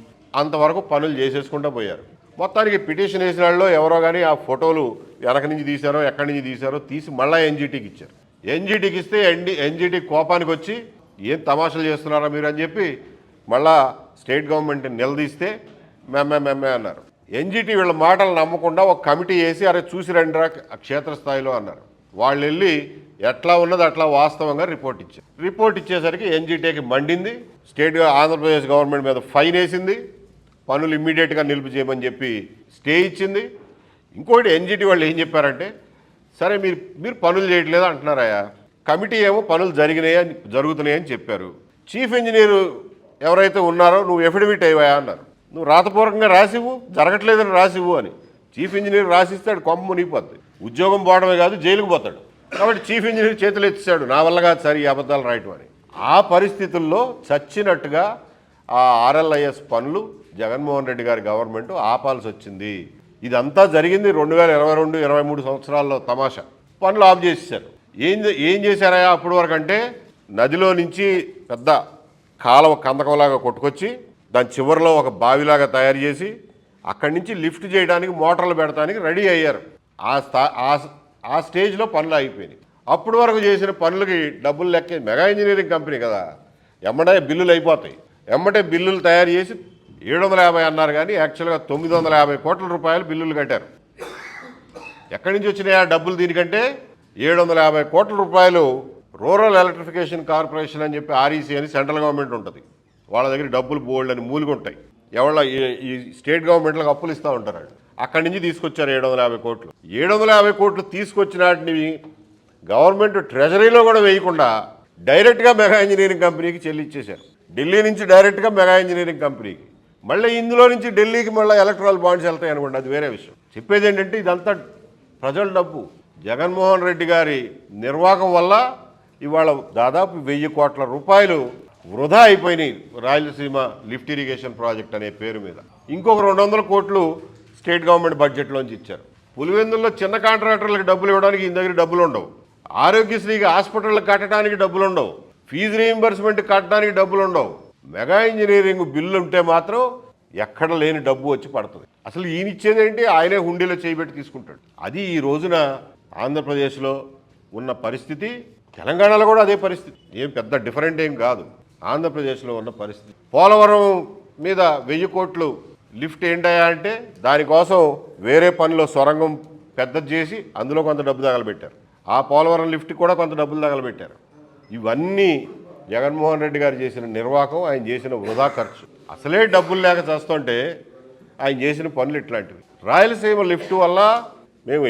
అంతవరకు పనులు చేసేసుకుంటూ పోయారు. మొత్తానికి పిటిషన్ వేసిన వాళ్ళు ఎవరో కానీ ఆ ఫోటోలు వెనక నుంచి తీశారో ఎక్కడి నుంచి తీశారో తీసి మళ్ళీ ఎన్జీటీకి ఇచ్చారు. ఎన్జీటీకి ఇస్తే ఎన్జీటీ కోపానికి వచ్చి ఏం తమాషాలు చేస్తున్నారా మీరు అని చెప్పి మళ్ళా స్టేట్ గవర్నమెంట్ని నిలదీస్తే మెమ్మే అన్నారు. ఎన్జీటీ వీళ్ళ మాటలు నమ్మకుండా ఒక కమిటీ వేసి అరే చూసి రండిరా క్షేత్రస్థాయిలో అన్నారు. వాళ్ళు వెళ్ళి ఎట్లా ఉన్నది అట్లా వాస్తవంగా రిపోర్ట్ ఇచ్చారు. రిపోర్ట్ ఇచ్చేసరికి ఎన్జీటీకి మండింది, ఆంధ్రప్రదేశ్ గవర్నమెంట్ మీద ఫైన్ వేసింది, పనులు ఇమ్మీడియట్గా నిలుపు చేయమని చెప్పి స్టే ఇచ్చింది. ఇంకోటి ఎన్జీటీ వాళ్ళు ఏం చెప్పారంటే, సరే మీరు పనులు చేయట్లేదు అంటున్నారయ్యా, కమిటీ ఏమో పనులు జరుగుతున్నాయని చెప్పారు, చీఫ్ ఇంజనీరు ఎవరైతే ఉన్నారో నువ్వు ఎఫిడవిట్ అయ్యా అన్నారు, నువ్వు రాతపూర్వకంగా రాసివ్వు, జరగట్లేదని రాసివ్వు అని. చీఫ్ ఇంజనీర్ రాసిస్తాడు, కొమ్మ మునిగిపోద్ది, ఉద్యోగం పోవడమే కాదు జైలుకు పోతాడు. కాబట్టి చీఫ్ ఇంజనీర్ చేతులు ఎత్తిస్తాడు, నా వల్ల కాదు సార్ ఈ అబద్ధాలు రాయటం అని. ఆ పరిస్థితుల్లో చచ్చినట్టుగా ఆ ఆర్ఎల్ఐఎస్ పనులు జగన్మోహన్ రెడ్డి గారి గవర్నమెంట్ ఆపాల్సి వచ్చింది. ఇదంతా జరిగింది 2022-23 సంవత్సరాల్లో తమాషా. పనులు ఆఫ్ చేసేసారు. ఏం చేశారా అప్పటి వరకు అంటే, నదిలో నుంచి పెద్ద కాలువ కందకంలాగా కొట్టుకొచ్చి దాని చివరిలో ఒక బావిలాగా తయారు చేసి అక్కడి నుంచి లిఫ్ట్ చేయడానికి మోటార్లు పెడతానికి రెడీ అయ్యారు. ఆ స్టేజ్లో పనులు అయిపోయినాయి. అప్పటి వరకు చేసిన పనులకి డబ్బులు లెక్కే మెగా ఇంజనీరింగ్ కంపెనీ కదా, ఎమ్మటే బిల్లులు అయిపోతాయి. ఎమ్మటే బిల్లులు తయారు చేసి 750 అన్నారు కానీ యాక్చువల్గా 950 కోట్ల రూపాయలు బిల్లులు కట్టారు. ఎక్కడి నుంచి వచ్చినాయి ఆ డబ్బులు? దీనికంటే 750 కోట్ల రూపాయలు రూరల్ ఎలక్ట్రిఫికేషన్ కార్పొరేషన్ అని చెప్పి ఆర్ఈసీ అని సెంట్రల్ గవర్నమెంట్ ఉంటుంది, వాళ్ళ దగ్గర డబ్బులు బోల్డ్ అని మూలుగుంటాయి. ఎవళ్ళ ఈ స్టేట్ గవర్నమెంట్లకు అప్పులు ఇస్తూ ఉంటారు. అక్కడి నుంచి తీసుకొచ్చారు 750 కోట్లు. 750 కోట్లు తీసుకొచ్చినాటిని గవర్నమెంట్ ట్రెజరీలో కూడా వేయకుండా డైరెక్ట్గా మెగా ఇంజనీరింగ్ కంపెనీకి చెల్లించేశారు. ఢిల్లీ నుంచి డైరెక్ట్గా మెగా ఇంజనీరింగ్ కంపెనీకి, మళ్ళీ ఇందులో నుంచి ఢిల్లీకి మళ్ళీ ఎలక్ట్రల్ బాండ్స్ వెళ్తాయి అనుకోండి, అది వేరే విషయం. చెప్పేది ఏంటంటే ఇదంతా ప్రజల డబ్బు. జగన్మోహన్ రెడ్డి గారి నిర్వాహకం వల్ల ఇవాళ దాదాపు 1000 కోట్ల రూపాయలు వృధా అయిపోయినాయి రాయలసీమ లిఫ్ట్ ఇరిగేషన్ ప్రాజెక్ట్ అనే పేరు మీద. ఇంకొక 200 కోట్లు స్టేట్ గవర్నమెంట్ బడ్జెట్లోంచి ఇచ్చారు. పులివెందుల్లో చిన్న కాంట్రాక్టర్లకు డబ్బులు ఇవ్వడానికి ఈయన దగ్గర డబ్బులు ఉండవు, ఆరోగ్యశ్రీకి హాస్పిటళ్ళకి కట్టడానికి డబ్బులు ఉండవు, ఫీజు రీయింబర్స్మెంట్ కట్టడానికి డబ్బులు ఉండవు. మెగా ఇంజనీరింగ్ బిల్లు ఉంటే మాత్రం ఎక్కడ లేని డబ్బు వచ్చి పడుతుంది. అసలు ఈయన ఇచ్చేదేంటి, ఆయనే హుండీలో చేయబెట్టి తీసుకుంటాడు. అది ఈ రోజున ఆంధ్రప్రదేశ్లో ఉన్న పరిస్థితి. తెలంగాణలో కూడా అదే పరిస్థితి, ఏం పెద్ద డిఫరెంట్ ఏం కాదు. ఆంధ్రప్రదేశ్లో ఉన్న పరిస్థితి. పోలవరం మీద 1000 కోట్లు లిఫ్ట్ ఏంటయా అంటే దానికోసం వేరే పనిలో సొరంగం పెద్దది చేసి అందులో కొంత డబ్బు తగలబెట్టారు. ఆ పోలవరం లిఫ్ట్ కూడా కొంత డబ్బులు తగలబెట్టారు. ఇవన్నీ జగన్మోహన్ రెడ్డి గారు చేసిన నిర్వాహకం, ఆయన చేసిన వృధా ఖర్చు. అసలే డబ్బులు లేక చేస్తుంటే ఆయన చేసిన పనులు ఇట్లాంటివి. రాయలసీమ లిఫ్ట్ వల్ల మేము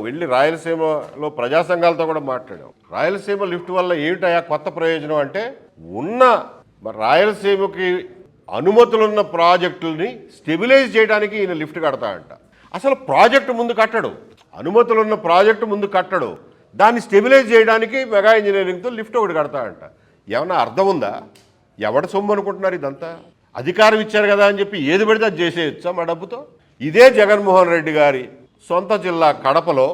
వెళ్ళి రాయలసీమలో ప్రజా సంఘాలతో కూడా మాట్లాడాం. రాయలసీమ లిఫ్ట్ వల్ల ఏమిటయా కొత్త ప్రయోజనం అంటే, ఉన్న రాయలసీమకి అనుమతులున్న ప్రాజెక్టుల్ని స్టెబిలైజ్ చేయడానికి ఈయన లిఫ్ట్ కడతాడంట. అసలు ప్రాజెక్టు ముందు కట్టడు, అనుమతులున్న ప్రాజెక్టు ముందు కట్టడు, దాన్ని స్టెబిలైజ్ చేయడానికి మెగా ఇంజనీరింగ్తో లిఫ్ట్ ఒకటి కడతాడంట. ఏమన్నా అర్థం ఉందా? ఎవడ సొమ్ము అనుకుంటున్నారు ఇదంతా? అధికారం ఇచ్చారు కదా అని చెప్పి ఏది పడితే అది చేసేయచ్చా మా డబ్బుతో? ఇదే జగన్మోహన్ రెడ్డి గారి సొంత జిల్లా కడపలో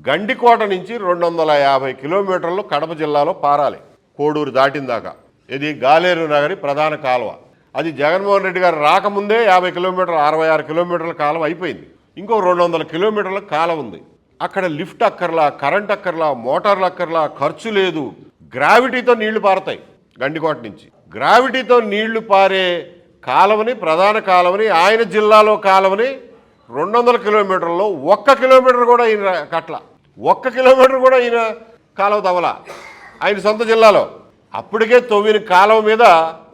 గండికోట నుంచి 250 కిలోమీటర్లు కడప జిల్లాలో పారాలి, కోడూరు దాటిన దాకా. ఇది గాలేరు నగరి ప్రధాన కాలువ. అది జగన్మోహన్ రెడ్డి గారు రాకముందే 50 కిలోమీటర్లు 66 కిలోమీటర్ల కాలువ అయిపోయింది. ఇంకో 200 కిలోమీటర్ల కాలువ ఉంది. అక్కడ లిఫ్ట్ అక్కర్లా, కరెంట్ అక్కర్లా, మోటార్లు అక్కర్లా, ఖర్చు లేదు. గ్రావిటీతో నీళ్లు పారుతాయి గండికోట నుంచి. గ్రావిటీతో నీళ్లు పారే కాలువని, ప్రధాన కాలువని, ఆయన జిల్లాలో కాలువని 200 కిలోమీటర్లో 1 కిలోమీటర్ కూడా ఈయన కట్ల, 1 కిలోమీటర్ కూడా ఈయన కాలువ తవ్వల ఆయన సొంత జిల్లాలో. అప్పటికే తవ్విన కాలువ మీద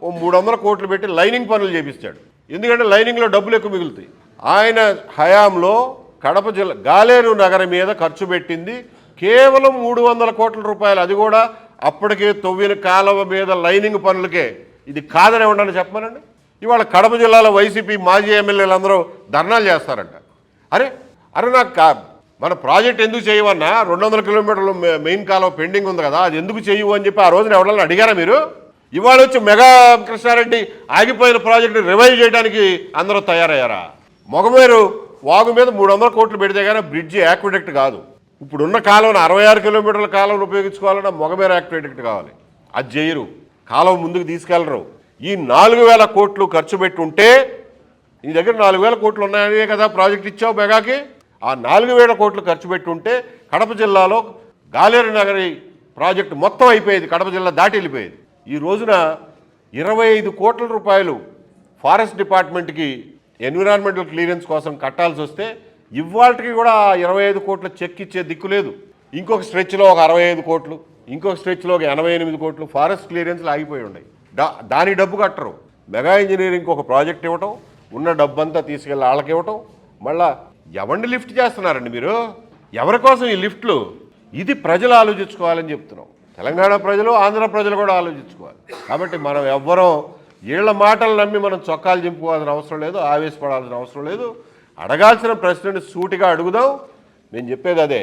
ఓ 300 కోట్లు పెట్టి లైనింగ్ పనులు చేపిస్తాడు. ఎందుకంటే లైనింగ్లో డబ్బులు ఎక్కువ మిగులుతాయి. ఆయన హయాంలో కడప జిల్లా గాలేరు నగరం మీద ఖర్చు పెట్టింది కేవలం 300 కోట్ల రూపాయలు. అది కూడా అప్పటికే తవ్విన కాలువ మీద లైనింగ్ పనులకే. ఇది కాదని ఉండాలని చెప్పమనండి. ఇవాళ కడప జిల్లాలో వైసీపీ మాజీ ఎమ్మెల్యేలు అందరూ ధర్నాలు చేస్తారంట. అరే నాకు మన ప్రాజెక్ట్ ఎందుకు చేయవన్నా, 200 కిలోమీటర్లు మెయిన్ కాలువ పెండింగ్ ఉంది కదా, అది ఎందుకు చేయవు అని చెప్పి ఆ రోజున ఎవరన్నా అడిగారా మీరు? ఇవాళ వచ్చి మెగా కృష్ణారెడ్డి ఆగిపోయిన ప్రాజెక్టు రివైవ్ చేయడానికి అందరూ తయారయ్యారా? మొగమేరు వాగు మీద 300 కోట్లు పెడితే కానీ బ్రిడ్జి యాక్విడక్ట్ కాదు. ఇప్పుడున్న కాలువను 66 కిలోమీటర్ల కాలువను ఉపయోగించుకోవాలన్నా మొగమేరు యాక్విడక్ట్ కావాలి. అది చేయరు, కాలువ ముందుకు తీసుకెళ్లరు. ఈ 4000 కోట్లు ఖర్చు పెట్టి ఉంటే, నీ దగ్గర 4000 కోట్లు ఉన్నాయనే కదా ప్రాజెక్ట్ ఇచ్చావు మెగాకి. ఆ 4000 కోట్లు ఖర్చు పెట్టి ఉంటే కడప జిల్లాలో గాలేరు నగరి ప్రాజెక్టు మొత్తం అయిపోయేది, కడప జిల్లా దాటి వెళ్ళిపోయేది. ఈ రోజున 25 కోట్ల రూపాయలు ఫారెస్ట్ డిపార్ట్మెంట్కి ఎన్విరాన్మెంటల్ క్లియరెన్స్ కోసం కట్టాల్సి వస్తే ఇవాళకి కూడా 25 కోట్ల చెక్ ఇచ్చే దిక్కు లేదు. ఇంకొక స్ట్రెచ్లో ఒక 65 కోట్లు, ఇంకొక స్ట్రెచ్లో ఒక 88 కోట్లు ఫారెస్ట్ క్లియరెన్స్లు ఆగిపోయి ఉన్నాయి. దాని డబ్బు కట్టరు. మెగా ఇంజనీరింగ్కి ఒక ప్రాజెక్ట్ ఇవ్వటం, ఉన్న డబ్బంతా తీసుకెళ్ళి వాళ్ళకి ఇవ్వటం, మళ్ళా ఎవరిని లిఫ్ట్ చేస్తున్నారండి మీరు? ఎవరి కోసం ఈ లిఫ్ట్లు? ఇది ప్రజలు ఆలోచించుకోవాలని చెప్తున్నాం. తెలంగాణ ప్రజలు, ఆంధ్ర ప్రజలు కూడా ఆలోచించుకోవాలి. కాబట్టి మనం ఎవ్వరం వీళ్ళ మాటలు నమ్మి మనం చొక్కాలు చింపుకోవాల్సిన అవసరం లేదు, ఆవేశపడాల్సిన అవసరం లేదు. అడగాల్సిన ప్రశ్నని సూటిగా అడుగుదాం. నేను చెప్పేది అదే,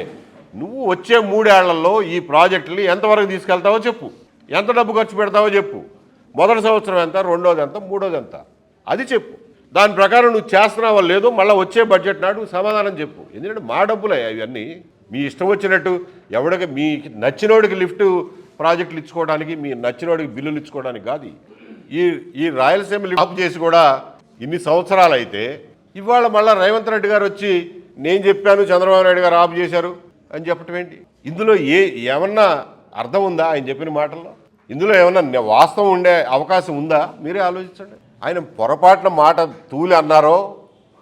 నువ్వు వచ్చే 3 ఏళ్లలో ఈ ప్రాజెక్టుని ఎంతవరకు తీసుకెళ్తావో చెప్పు, ఎంత డబ్బు ఖర్చు పెడతావో చెప్పు. మొదటి సంవత్సరం ఎంత, రెండోది ఎంత, మూడోది ఎంత, అది చెప్పు. దాని ప్రకారం నువ్వు చేస్తున్నావో లేదో మళ్ళీ వచ్చే బడ్జెట్ నాడు సమాధానం చెప్పు. ఎందుకంటే మా డబ్బులే అవన్నీ. మీ ఇష్టం వచ్చినట్టు ఎవడికి మీకు నచ్చినోడికి లిఫ్ట్ ప్రాజెక్టులు ఇచ్చుకోవడానికి, మీ నచ్చినోడికి బిల్లులు ఇచ్చుకోవడానికి కాదు. ఈ రాయలసీమ లిఫ్ట్ చేసి కూడా ఇన్ని సంవత్సరాలు అయితే ఇవాళ మళ్ళీ రేవంత్ రెడ్డి గారు వచ్చి నేను చెప్పాను చంద్రబాబు నాయుడు గారు ఆఫ్ చేశారు అని చెప్పటం ఏంటి? ఇందులో ఏమన్నా అర్థం ఉందా ఆయన చెప్పిన మాటల్లో? ఇందులో ఏమన్నా వాస్తవం ఉండే అవకాశం ఉందా? మీరే ఆలోచించండి. ఆయన పొరపాటున మాట తూలి అన్నారో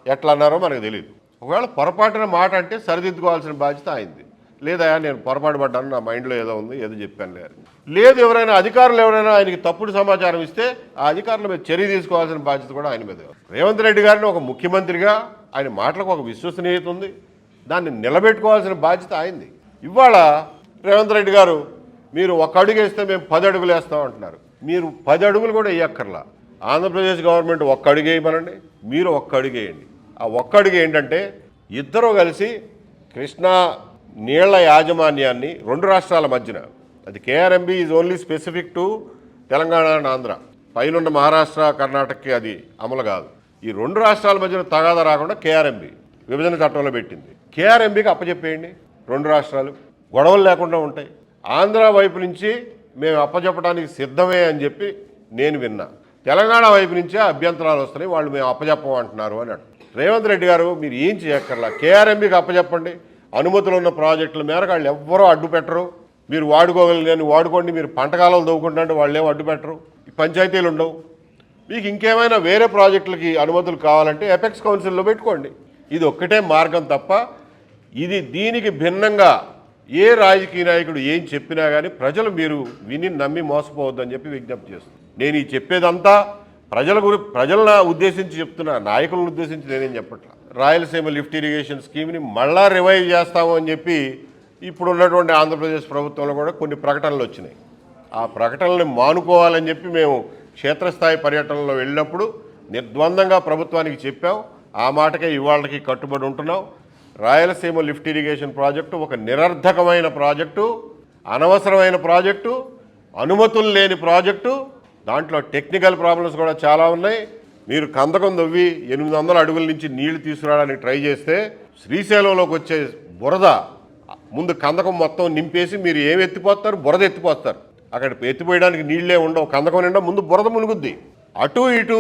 ఎట్లా అన్నారో మనకు తెలియదు. ఒకవేళ పొరపాటున మాట అంటే సరిదిద్దుకోవాల్సిన బాధ్యత ఆయనది. లేదా నేను పొరపాటు పడ్డాను, నా మైండ్లో ఏదో ఉంది, ఏదో చెప్పాను లేదు. ఎవరైనా అధికారులు ఎవరైనా ఆయనకి తప్పుడు సమాచారం ఇస్తే ఆ అధికారుల మీద చర్య తీసుకోవాల్సిన బాధ్యత కూడా ఆయన మీద. రేవంత్ రెడ్డి గారిని ఒక ముఖ్యమంత్రిగా ఆయన మాటలకు ఒక విశ్వసనీయత ఉంది, దాన్ని నిలబెట్టుకోవాల్సిన బాధ్యత ఆయనది. ఇవాళ రేవంత్ రెడ్డి గారు మీరు ఒక అడుగు వేస్తే మేము 10 అడుగులు వేస్తాం అంటున్నారు. మీరు 10 అడుగులు కూడా వేయక్కర్లా. ఆంధ్రప్రదేశ్ గవర్నమెంట్ ఒక్క అడుగు వేయమనండి, మీరు ఒక్క అడుగు వేయండి. ఆ ఒక్క అడుగు ఏంటంటే ఇద్దరూ కలిసి కృష్ణా నీళ్ల యాజమాన్యాన్ని 2 రాష్ట్రాల మధ్యన, అది KRMB is only specific to Telangana and Andhra, పైనున్న మహారాష్ట్ర కర్ణాటకకి అది అమలు కాదు. ఈ 2 రాష్ట్రాల మధ్యన తగాదా రాకుండా కేఆర్ఎంబి విభజన చట్టంలో పెట్టింది. కేఆర్ఎంబికి అప్పచెప్పేయండి, 2 రాష్ట్రాలు గొడవలు లేకుండా ఉంటాయి. ఆంధ్ర వైపు నుంచి మేము అప్పచెప్పడానికి సిద్ధమే అని చెప్పి నేను విన్నా. తెలంగాణ వైపు నుంచే అభ్యంతరాలు వస్తున్నాయి, వాళ్ళు మేము అప్పచెప్పమంటున్నారు అని అంటారు. రేవంత్ రెడ్డి గారు మీరు ఏం చేయక్కర్లా, కేఆర్ఎంబికి అప్పచెప్పండి. అనుమతులు ఉన్న ప్రాజెక్టుల మేరకు వాళ్ళు ఎవ్వరూ అడ్డు పెట్టరు. మీరు వాడుకోగలిగిన వాడుకోండి, మీరు పంటకాలం దవ్వుకుంటుంటే వాళ్ళు ఏమో అడ్డు పెట్టరు. పంచాయతీలు ఉండవు. మీకు ఇంకేమైనా వేరే ప్రాజెక్టులకి అనుమతులు కావాలంటే ఎపెక్స్ కౌన్సిల్లో పెట్టుకోండి. ఇది ఒక్కటే మార్గం తప్ప దీనికి భిన్నంగా ఏ రాజకీయ నాయకుడు ఏం చెప్పినా కానీ ప్రజలు మీరు విని నమ్మి మోసపోవద్దని చెప్పి విజ్ఞప్తి చేస్తున్నాను. నేను ఈ చెప్పేదంతా ప్రజలను ఉద్దేశించి చెప్తున్నా, నాయకులను ఉద్దేశించి నేనేం చెప్పట్లా. రాయలసీమ లిఫ్ట్ ఇరిగేషన్ స్కీమ్ని మళ్ళా రివైవ్ చేస్తాము అని చెప్పి ఇప్పుడు ఉన్నటువంటి ఆంధ్రప్రదేశ్ ప్రభుత్వంలో కూడా కొన్ని ప్రకటనలు వచ్చినాయి. ఆ ప్రకటనల్ని మానుకోవాలని చెప్పి మేము క్షేత్రస్థాయి పర్యటనలో వెళ్ళినప్పుడు నిర్ద్వందంగా ప్రభుత్వానికి చెప్పాం. ఆ మాటకే ఇవాళకి కట్టుబడి ఉంటున్నాం. రాయలసీమ లిఫ్ట్ ఇరిగేషన్ ప్రాజెక్టు ఒక నిరర్ధకమైన ప్రాజెక్టు, అనవసరమైన ప్రాజెక్టు, అనుమతులు లేని ప్రాజెక్టు. దాంట్లో టెక్నికల్ ప్రాబ్లమ్స్ కూడా చాలా ఉన్నాయి. మీరు కందకం దవ్వి 800 అడుగుల నుంచి నీళ్లు తీసుకురావడానికి ట్రై చేస్తే శ్రీశైలంలోకి వచ్చే బురద ముందు కందకం మొత్తం నింపేసి మీరు ఏమి ఎత్తిపోతారు, బురద ఎత్తిపోతారు. అక్కడ ఎత్తిపోయడానికి నీళ్లే ఉండవు, కందకం నిండా ముందు బురద మునుగుద్ది. అటు ఇటు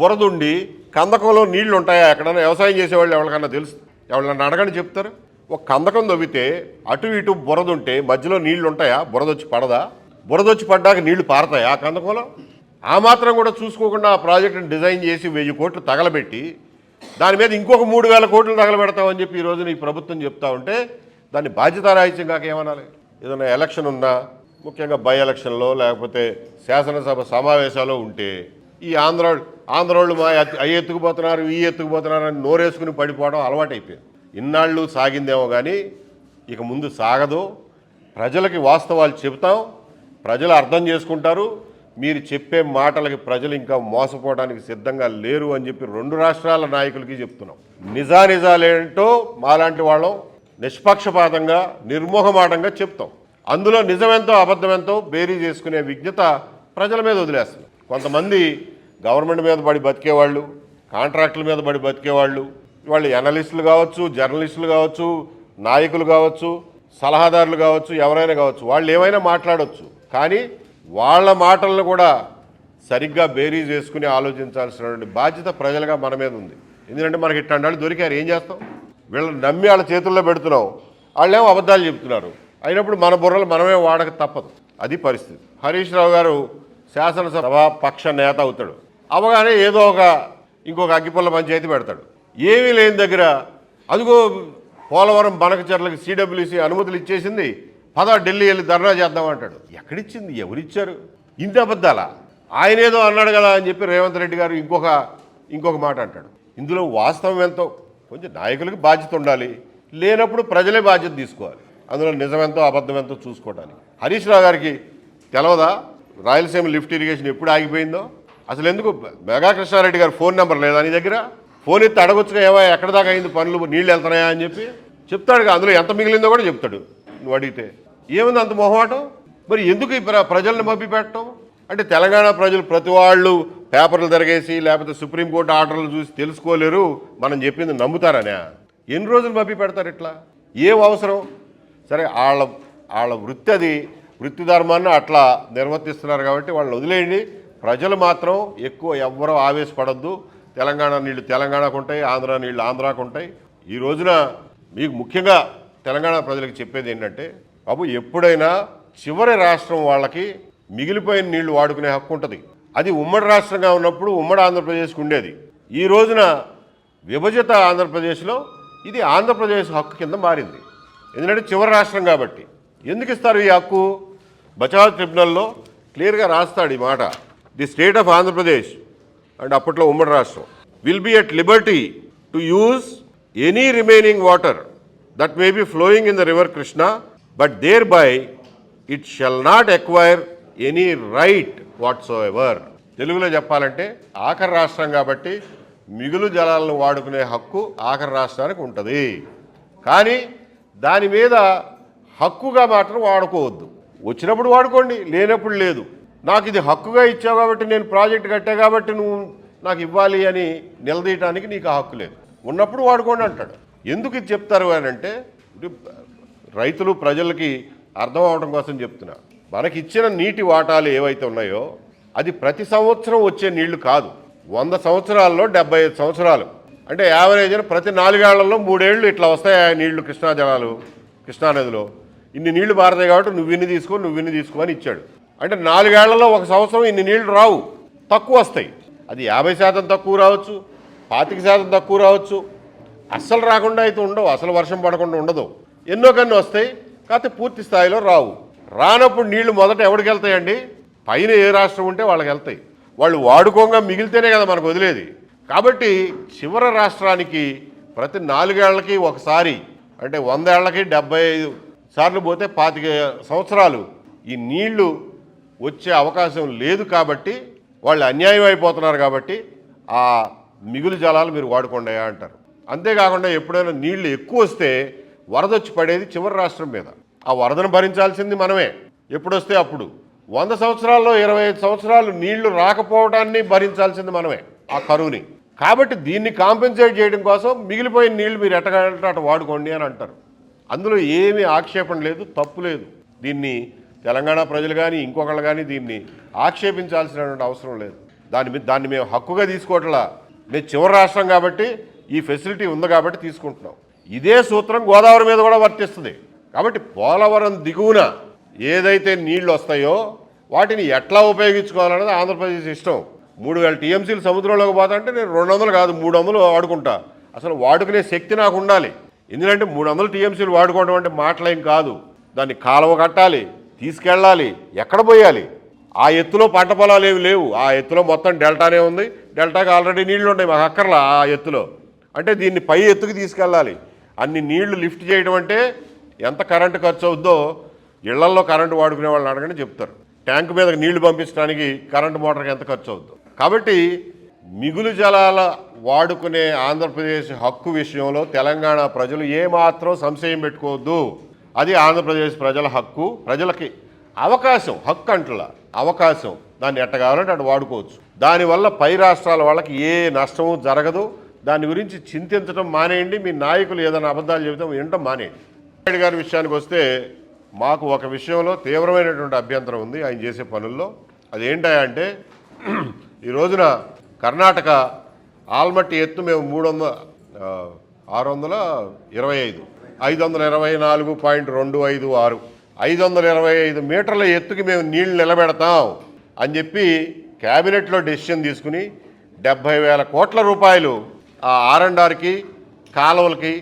బురద ఉండి కందకంలో నీళ్లు ఉంటాయా? ఎక్కడన్నా వ్యవసాయం చేసేవాళ్ళు ఎవరికన్నా తెలుసు? ఎవరికన్నా అడగని చెప్తారు. ఒక కందకం దవ్వితే అటు ఇటు బురద ఉంటే మధ్యలో నీళ్లు ఉంటాయా? బురద వచ్చి పడదా? బురద వచ్చి పడ్డాక నీళ్లు పారతాయా ఆ కందకంలో? ఆ మాత్రం కూడా చూసుకోకుండా ఆ ప్రాజెక్టుని డిజైన్ చేసి 1000 కోట్లు తగలబెట్టి దాని మీద ఇంకొక 3000 కోట్లు తగలబెడతామని చెప్పి ఈ రోజున ఈ ప్రభుత్వం చెప్తా ఉంటే దాన్ని బాధ్యతారాహిత్యం కాక ఏమనాలి? ఏదైనా ఎలక్షన్ ఉన్నా, ముఖ్యంగా బై ఎలక్షన్లో లేకపోతే శాసనసభ సమావేశాలు ఉంటే ఈ ఆంధ్రోళ్ళు మా అవి ఎత్తుకుపోతున్నారు, ఈ ఎత్తుకుపోతున్నారు అని నోరేసుకుని పడిపోవడం అలవాటైపోయింది. ఇన్నాళ్ళు సాగిందేమో కానీ ఇక ముందు సాగదు. ప్రజలకి వాస్తవాలు చెబుతాం, ప్రజలు అర్థం చేసుకుంటారు. మీరు చెప్పే మాటలకి ప్రజలు ఇంకా మోసపోవడానికి సిద్ధంగా లేరు అని చెప్పి 2 రాష్ట్రాల నాయకులకి చెప్తున్నాం. నిజాలేంటో మాలాంటి వాళ్ళం నిష్పక్షపాతంగా నిర్మోహమాటంగా చెప్తాం. అందులో నిజమెంతో అబద్ధమెంతో బేరీ చేసుకునే విజ్ఞత ప్రజల మీద వదిలేస్తుంది. కొంతమంది గవర్నమెంట్ మీద పడి బతికేవాళ్ళు, కాంట్రాక్టుల మీద పడి బతికేవాళ్ళు, వాళ్ళు అనలిస్టులు కావచ్చు, జర్నలిస్టులు కావచ్చు, నాయకులు కావచ్చు, సలహాదారులు కావచ్చు, ఎవరైనా కావచ్చు, వాళ్ళు ఏమైనా మాట్లాడవచ్చు. కానీ వాళ్ళ మాటలను కూడా సరిగ్గా బేరీ చేసుకుని ఆలోచించాల్సినటువంటి బాధ్యత ప్రజలుగా మన మీద ఉంది. ఎందుకంటే మనకి ఇట్లాంటి దొరికారు, ఏం చేస్తాం? వీళ్ళని నమ్మి వాళ్ళ చేతుల్లో పెడుతున్నాం, వాళ్ళేమో అబద్ధాలు చెప్తున్నారు. అయినప్పుడు మన బుర్రలు మనమే వాడక తప్పదు. అది పరిస్థితి. హరీష్ రావు గారు శాసనసభ పక్ష నేత అవుతాడు, అవగానే ఏదో ఇంకొక అగ్గిపుల్ల పంచాయతీ పెడతాడు. ఏమీ లేని దగ్గర అదిగో పోలవరం బనకచర్లకి సిడబ్ల్యూసి అనుమతులు ఇచ్చేసింది, ఢిల్లీ వెళ్ళి ధర్నా చేద్దామంటాడు. ఎక్కడిచ్చింది? ఎవరిచ్చారు? ఇంత అబద్ధాలా? ఆయన ఏదో అన్నాడు కదా అని చెప్పి రేవంత్ రెడ్డి గారు ఇంకొక మాట అంటాడు. ఇందులో వాస్తవం ఎంతో కొంచెం నాయకులకి బాధ్యత ఉండాలి, లేనప్పుడు ప్రజలే బాధ్యత తీసుకోవాలి. అందులో నిజమెంతో అబద్ధమెంతో చూసుకోవడానికి. హరీష్ రావు గారికి తెలవదా రాయలసీమ లిఫ్ట్ ఇరిగేషన్ ఎప్పుడు ఆగిపోయిందో? అసలు ఎందుకు మెగా కృష్ణారెడ్డి గారు ఫోన్ నెంబర్ లేదా నీ దగ్గర? ఫోన్ ఎత్తి అడగొచ్చుగా, ఏమో ఎక్కడ దాకా అయింది పనులు, నీళ్ళు వెళ్తున్నాయా అని చెప్పి చెప్తాడు. అందులో ఎంత మిగిలిందో కూడా చెప్తాడు. నువ్వు అడిగితే ఏముంది అంత మొహమాటం? మరి ఎందుకు ఈ ప్రజల్ని మభ్యపెట్టడం? అంటే తెలంగాణ ప్రజలు ప్రతి వాళ్ళు పేపర్లు తిరగేసి లేకపోతే సుప్రీంకోర్టు ఆర్డర్లు చూసి తెలుసుకోలేరు, మనం చెప్పింది నమ్ముతారనే? ఎన్ని రోజులు మభ్యపెడతారు ఇట్లా? ఏం అవసరం? సరే, వాళ్ళ వృత్తి, అది వృత్తి ధర్మాన్ని అట్లా నిర్వర్తిస్తున్నారు కాబట్టి వాళ్ళని వదిలేయండి. ప్రజలు మాత్రం ఎక్కువ ఎవ్వరూ ఆవేశపడద్దు. తెలంగాణ నీళ్లు తెలంగాణకు ఉంటాయి, ఆంధ్ర నీళ్లు ఆంధ్రాకు ఉంటాయి. ఈ రోజున మీకు ముఖ్యంగా తెలంగాణ ప్రజలకు చెప్పేది ఏంటంటే, బాబు ఎప్పుడైనా చివరి రాష్ట్రం వాళ్ళకి మిగిలిపోయిన నీళ్లు వాడుకునే హక్కు ఉంటుంది. అది ఉమ్మడి రాష్ట్రంగా ఉన్నప్పుడు ఉమ్మడి ఆంధ్రప్రదేశ్కి ఉండేది. ఈ రోజున విభజిత ఆంధ్రప్రదేశ్లో ఇది ఆంధ్రప్రదేశ్ హక్కు కింద మారింది. ఎందుకంటే చివరి రాష్ట్రం కాబట్టి. ఎందుకు ఇస్తారు ఈ హక్కు? బచావ్ ట్రిబ్యునల్లో క్లియర్గా రాస్తాడు ఈ మాట. The state of Andhra Pradesh, and అప్పట్లో ఉమ్మడి రాష్ట్రం, will be at liberty to use any remaining water that may be flowing in the river Krishna but thereby it shall not acquire any right whatsoever. తెలుగులో చెప్పాలంటే ఆఖరి రాష్ట్రం కాబట్టి మిగులు జలాలను వాడుకునే హక్కు ఆఖరి రాష్ట్రానికి ఉంటుంది. కానీ దాని మీద హక్కుగా మాత్రం వాడుకోవద్దు. వచ్చినప్పుడు వాడుకోండి, లేనప్పుడు లేదు. నాకు ఇది హక్కుగా ఇచ్చావు కాబట్టి, నేను ప్రాజెక్ట్ కట్టా కాబట్టి నువ్వు నాకు ఇవ్వాలి అని నిలదీయటానికి నీకు ఆ హక్కు లేదు. ఉన్నప్పుడు వాడుకోండి అంటాడు. ఎందుకు ఇది చెప్తారు అని అంటే, రైతులు ప్రజలకి అర్థం అవడం కోసం చెప్తున్నా. మనకి ఇచ్చిన నీటి వాటాలు ఏవైతే ఉన్నాయో అది ప్రతి సంవత్సరం వచ్చే నీళ్లు కాదు. 100 సంవత్సరాల్లో 75 సంవత్సరాలు అంటే యావరేజ్న ప్రతి 4 ఏళ్లలో 3 ఏళ్ళు ఇట్లా వస్తాయి ఆ నీళ్లు. కృష్ణా జలాలు, కృష్ణానదిలో ఇన్ని నీళ్లు పారతాయి కాబట్టి నువ్వు ఇన్ని తీసుకో అని ఇచ్చాడు. అంటే 4 ఏళ్లలో ఒక సంవత్సరం ఇన్ని నీళ్లు రావు, తక్కువ వస్తాయి. అది 50% తక్కువ రావచ్చు, 25% తక్కువ రావచ్చు, అస్సలు రాకుండా అయితే ఉండవు, అసలు వర్షం పడకుండా ఉండదు. ఎన్నో కన్నీ వస్తాయి, కాకపోతే పూర్తి స్థాయిలో రావు. రానప్పుడు నీళ్లు మొదట ఎవరికి వెళ్తాయండి? పైన ఏ రాష్ట్రం ఉంటే వాళ్ళకి వెళ్తాయి. వాళ్ళు వాడుకోగా మిగిలితేనే కదా మనకు వదిలేది. కాబట్టి చివరి రాష్ట్రానికి ప్రతి 4 ఏళ్లకి ఒకసారి, అంటే 100 ఏళ్లకి 75 సార్లు పోతే 25 సంవత్సరాలు ఈ నీళ్లు వచ్చే అవకాశం లేదు. కాబట్టి వాళ్ళు అన్యాయం అయిపోతున్నారు. కాబట్టి ఆ మిగులు జలాలు మీరు వాడుకోండి అంటారు. అంతేకాకుండా ఎప్పుడైనా నీళ్లు ఎక్కువ వస్తే వరదొచ్చి పడేది చివరి రాష్ట్రం మీద. ఆ వరదను భరించాల్సింది మనమే. ఎప్పుడొస్తే అప్పుడు 100 సంవత్సరాల్లో 25 సంవత్సరాలు నీళ్లు రాకపోవడాన్ని భరించాల్సింది మనమే, ఆ కరువుని. కాబట్టి దీన్ని కాంపెన్సేట్ చేయడం కోసం మిగిలిపోయిన నీళ్లు మీరు ఎట్టగలంటే అటు వాడుకోండి అని అంటారు. అందులో ఏమీ ఆక్షేపణ లేదు, తప్పు లేదు. దీన్ని తెలంగాణ ప్రజలు కానీ ఇంకొకళ్ళు కానీ దీన్ని ఆక్షేపించాల్సినటువంటి అవసరం లేదు. దాన్ని మేము హక్కుగా తీసుకోవట్లా. మేము చివరి రాష్ట్రం కాబట్టి ఈ ఫెసిలిటీ ఉంది కాబట్టి తీసుకుంటున్నాం. ఇదే సూత్రం గోదావరి మీద కూడా వర్తిస్తుంది. కాబట్టి పోలవరం దిగువన ఏదైతే నీళ్లు వస్తాయో వాటిని ఎట్లా ఉపయోగించుకోవాలన్నది ఆంధ్రప్రదేశ్ ఇష్టం. 3000 టీఎంసీలు సముద్రంలోకి పోతాంటే నేను 200 కాదు 300 వాడుకుంటా. అసలు వాడుకునే శక్తి నాకు ఉండాలి. ఎందుకంటే 300 టీఎంసీలు వాడుకోవడం అంటే మాటలేం కాదు. దాన్ని కాలువ కట్టాలి, తీసుకెళ్ళాలి, ఎక్కడ పోయాలి. ఆ ఎత్తులో పంట పొలాలు ఏమి లేవు. ఆ ఎత్తులో మొత్తం డెల్టానే ఉంది. డెల్టాకి ఆల్రెడీ నీళ్లు ఉన్నాయి, మాకు అక్కర్లా ఆ ఎత్తులో. అంటే దీన్ని పై ఎత్తుకు తీసుకెళ్ళాలి. అన్ని నీళ్లు లిఫ్ట్ చేయడం అంటే ఎంత కరెంటు ఖర్చు అవుద్దో ఇళ్లల్లో కరెంటు వాడుకునే వాళ్ళని అడగని చెప్తారు. ట్యాంక్ మీదకి నీళ్లు పంపించడానికి కరెంటు మోటార్కి ఎంత ఖర్చు అవుద్దో. కాబట్టి మిగులు జలాల వాడుకునే ఆంధ్రప్రదేశ్ హక్కు విషయంలో తెలంగాణ ప్రజలు ఏమాత్రం సంశయం పెట్టుకోవద్దు. అది ఆంధ్రప్రదేశ్ ప్రజల హక్కు. ప్రజలకి అవకాశం, హక్కు అంటలా అవకాశం, దాన్ని ఎట్ట కావాలంటే అటు వాడుకోవచ్చు. దానివల్ల పై రాష్ట్రాల వాళ్ళకి ఏ నష్టము జరగదు. దాని గురించి చింతించడం మానేయండి. మీ నాయకులు ఏదైనా అబద్ధాలు చెబితే వినటం మానేయండి. నాయుడు గారి విషయానికి వస్తే మాకు ఒక విషయంలో తీవ్రమైనటువంటి అభ్యంతరం ఉంది ఆయన చేసే పనుల్లో. అదేంటంటే ఈ రోజున కర్ణాటక ఆల్మట్టి ఎత్తు మేము 625 524.256 525 మీటర్ల ఎత్తుకి మేము నీళ్లు నిలబెడతాం అని చెప్పి క్యాబినెట్లో డెసిషన్ తీసుకుని 70,000 కోట్ల రూపాయలు ఆ R&Rకి కాలువలకి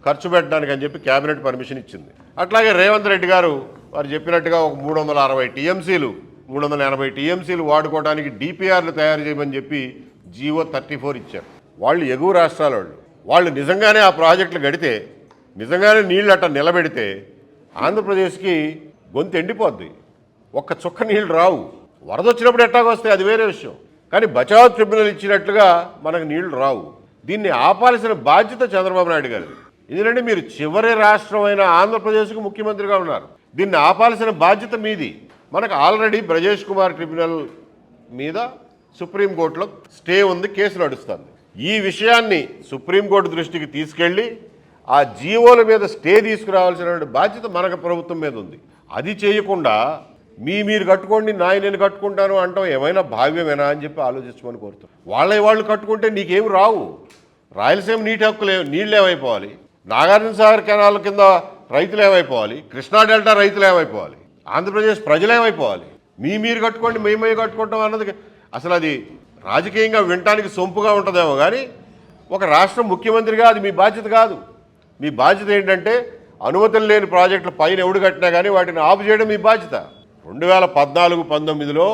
ఖర్చు పెట్టడానికి అని చెప్పి క్యాబినెట్ పర్మిషన్ ఇచ్చింది. అట్లాగే రేవంత్ రెడ్డి గారు వారు చెప్పినట్టుగా ఒక 360 టీఎంసీలు 380 టీఎంసీలు వాడుకోవడానికి డిపిఆర్లు తయారు చేయమని చెప్పి జీవో 34 ఇచ్చారు. వాళ్ళు ఎగువ రాష్ట్రాల వాళ్ళు నిజంగానే ఆ ప్రాజెక్టులు గడితే, నిజంగానే నీళ్ళు అట్ట నిలబెడితే ఆంధ్రప్రదేశ్కి గొంతు ఎండిపోద్ది. ఒక్క చుక్క నీళ్ళు రావు. వరద వచ్చినప్పుడు ఎట్టాగొస్తాయి అది వేరే విషయం. కానీ బచావ్ ట్రిబ్యునల్ ఇచ్చినట్లుగా మనకు నీళ్లు రావు. దీన్ని ఆపాల్సిన బాధ్యత చంద్రబాబు నాయుడు గారిది. ఎందుకంటే మీరు చివరి రాష్ట్రమైన ఆంధ్రప్రదేశ్కు ముఖ్యమంత్రిగా ఉన్నారు. దీన్ని ఆపాల్సిన బాధ్యత మీది. మనకు ఆల్రెడీ బ్రజేష్ కుమార్ ట్రిబ్యునల్ మీద సుప్రీంకోర్టులో స్టే ఉంది, కేసు నడుస్తుంది. ఈ విషయాన్ని సుప్రీంకోర్టు దృష్టికి తీసుకెళ్ళి ఆ జీవోల మీద స్టే తీసుకురావాల్సిన బాధ్యత మనకు ప్రభుత్వం మీద ఉంది. అది చేయకుండా మీరు కట్టుకోండి, నేను కట్టుకుంటాను అంటాం ఏమైనా భావ్యమేనా అని చెప్పి ఆలోచించమని కోరుతాం. వాళ్ళు కట్టుకుంటే నీకేమి రావు. రాయలసీమ నీటి హక్కులు నీళ్ళు ఏమైపోవాలి, నాగార్జున సాగర్ కెనాల్ కింద రైతులు ఏమైపోవాలి, కృష్ణా డెల్టా రైతులు ఏమైపోవాలి, ఆంధ్రప్రదేశ్ ప్రజలు ఏమైపోవాలి. మీరు కట్టుకోండి మేము కట్టుకుంటాం అన్నది అసలు అది రాజకీయంగా వినటానికి సొంపుగా ఉంటుందేమో కానీ ఒక రాష్ట్ర ముఖ్యమంత్రిగా అది మీ బాధ్యత కాదు. మీ బాధ్యత ఏంటంటే అనుమతులు లేని ప్రాజెక్టులు పైన ఎవడు కట్టినా కానీ వాటిని ఆపు చేయడం మీ బాధ్యత. 2014-19లో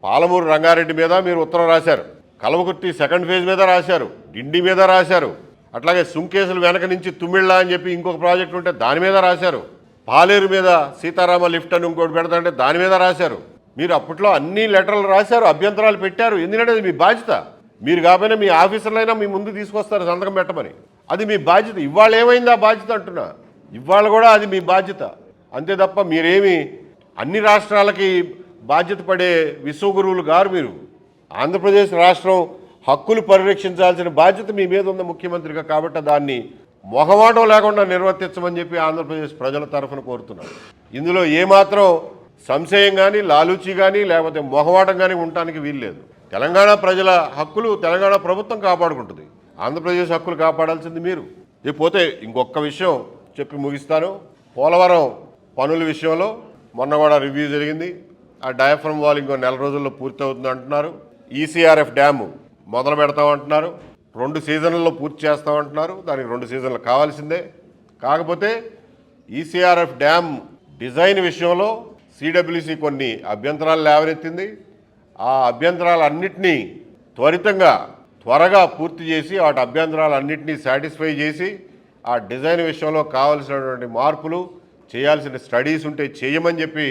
పాలమూరు రంగారెడ్డి మీద మీరు ఉత్తరం రాశారు, కల్వకుర్తి సెకండ్ ఫేజ్ మీద రాశారు, డిండి మీద రాశారు, అట్లాగే సుంకేసులు వెనక నుంచి తుమ్మిళ్ళ అని చెప్పి ఇంకొక ప్రాజెక్టు ఉంటే దాని మీద రాశారు. పాలేరు మీద సీతారామ లిఫ్ట్ అని ఇంకోటి పెడతాంటే దాని మీద రాశారు. మీరు అప్పట్లో అన్ని లెటర్లు రాశారు, అభ్యంతరాలు పెట్టారు. ఎందుకంటే అది మీ బాధ్యత. మీరు కాకపోయినా మీ ఆఫీసర్లైనా మీ ముందు తీసుకొస్తారు సంతకం పెట్టమని. అది మీ బాధ్యత. ఇవాళ ఏమైంది ఆ బాధ్యత అంటున్నా. ఇవాళ కూడా అది మీ బాధ్యత. అంతే తప్ప మీరేమి అన్ని రాష్ట్రాలకి బాధ్యత పడే విశ్వగురువులు గారు మీరు. ఆంధ్రప్రదేశ్ రాష్ట్రం హక్కులు పరిరక్షించాల్సిన బాధ్యత మీ మీద ఉంది ముఖ్యమంత్రిగా. కాబట్టి దాన్ని మొహమాటం లేకుండా నిర్వర్తించమని చెప్పి ఆంధ్రప్రదేశ్ ప్రజల తరఫున కోరుతున్నారు. ఇందులో ఏమాత్రం సంశయం కానీ, లాలూచి కానీ, లేకపోతే మొహమాటం కానీ ఉండటానికి వీల్లేదు. తెలంగాణ ప్రజల హక్కులు తెలంగాణ ప్రభుత్వం కాపాడుకుంటుంది. ఆంధ్రప్రదేశ్ హక్కులు కాపాడాల్సింది మీరు. పోతే ఇంకొక విషయం చెప్పి ముగిస్తాను. పోలవరం పనుల విషయంలో మొన్న కూడా రివ్యూ జరిగింది. ఆ డయాఫ్రమ్ వాల్ ఇంకో నెల రోజుల్లో పూర్తి అవుతుంది అంటున్నారు. ఈసీఆర్ఎఫ్ డ్యాము మొదలు పెడతామంటున్నారు. 2 సీజన్లలో పూర్తి చేస్తామంటున్నారు. దానికి 2 సీజన్లు కావాల్సిందే. కాకపోతే ఈసీఆర్ఎఫ్ డ్యామ్ డిజైన్ విషయంలో సిడబ్ల్యూసి కొన్ని అభ్యంతరాలు లేవనెత్తింది. ఆ అభ్యంతరాలన్నింటినీ త్వరగా పూర్తి చేసి వాటి అభ్యంతరాలన్నింటినీ సాటిస్ఫై చేసి ఆ డిజైన్ విషయంలో కావాల్సినటువంటి మార్పులు చేయాల్సిన స్టడీస్ ఉంటే చేయమని చెప్పి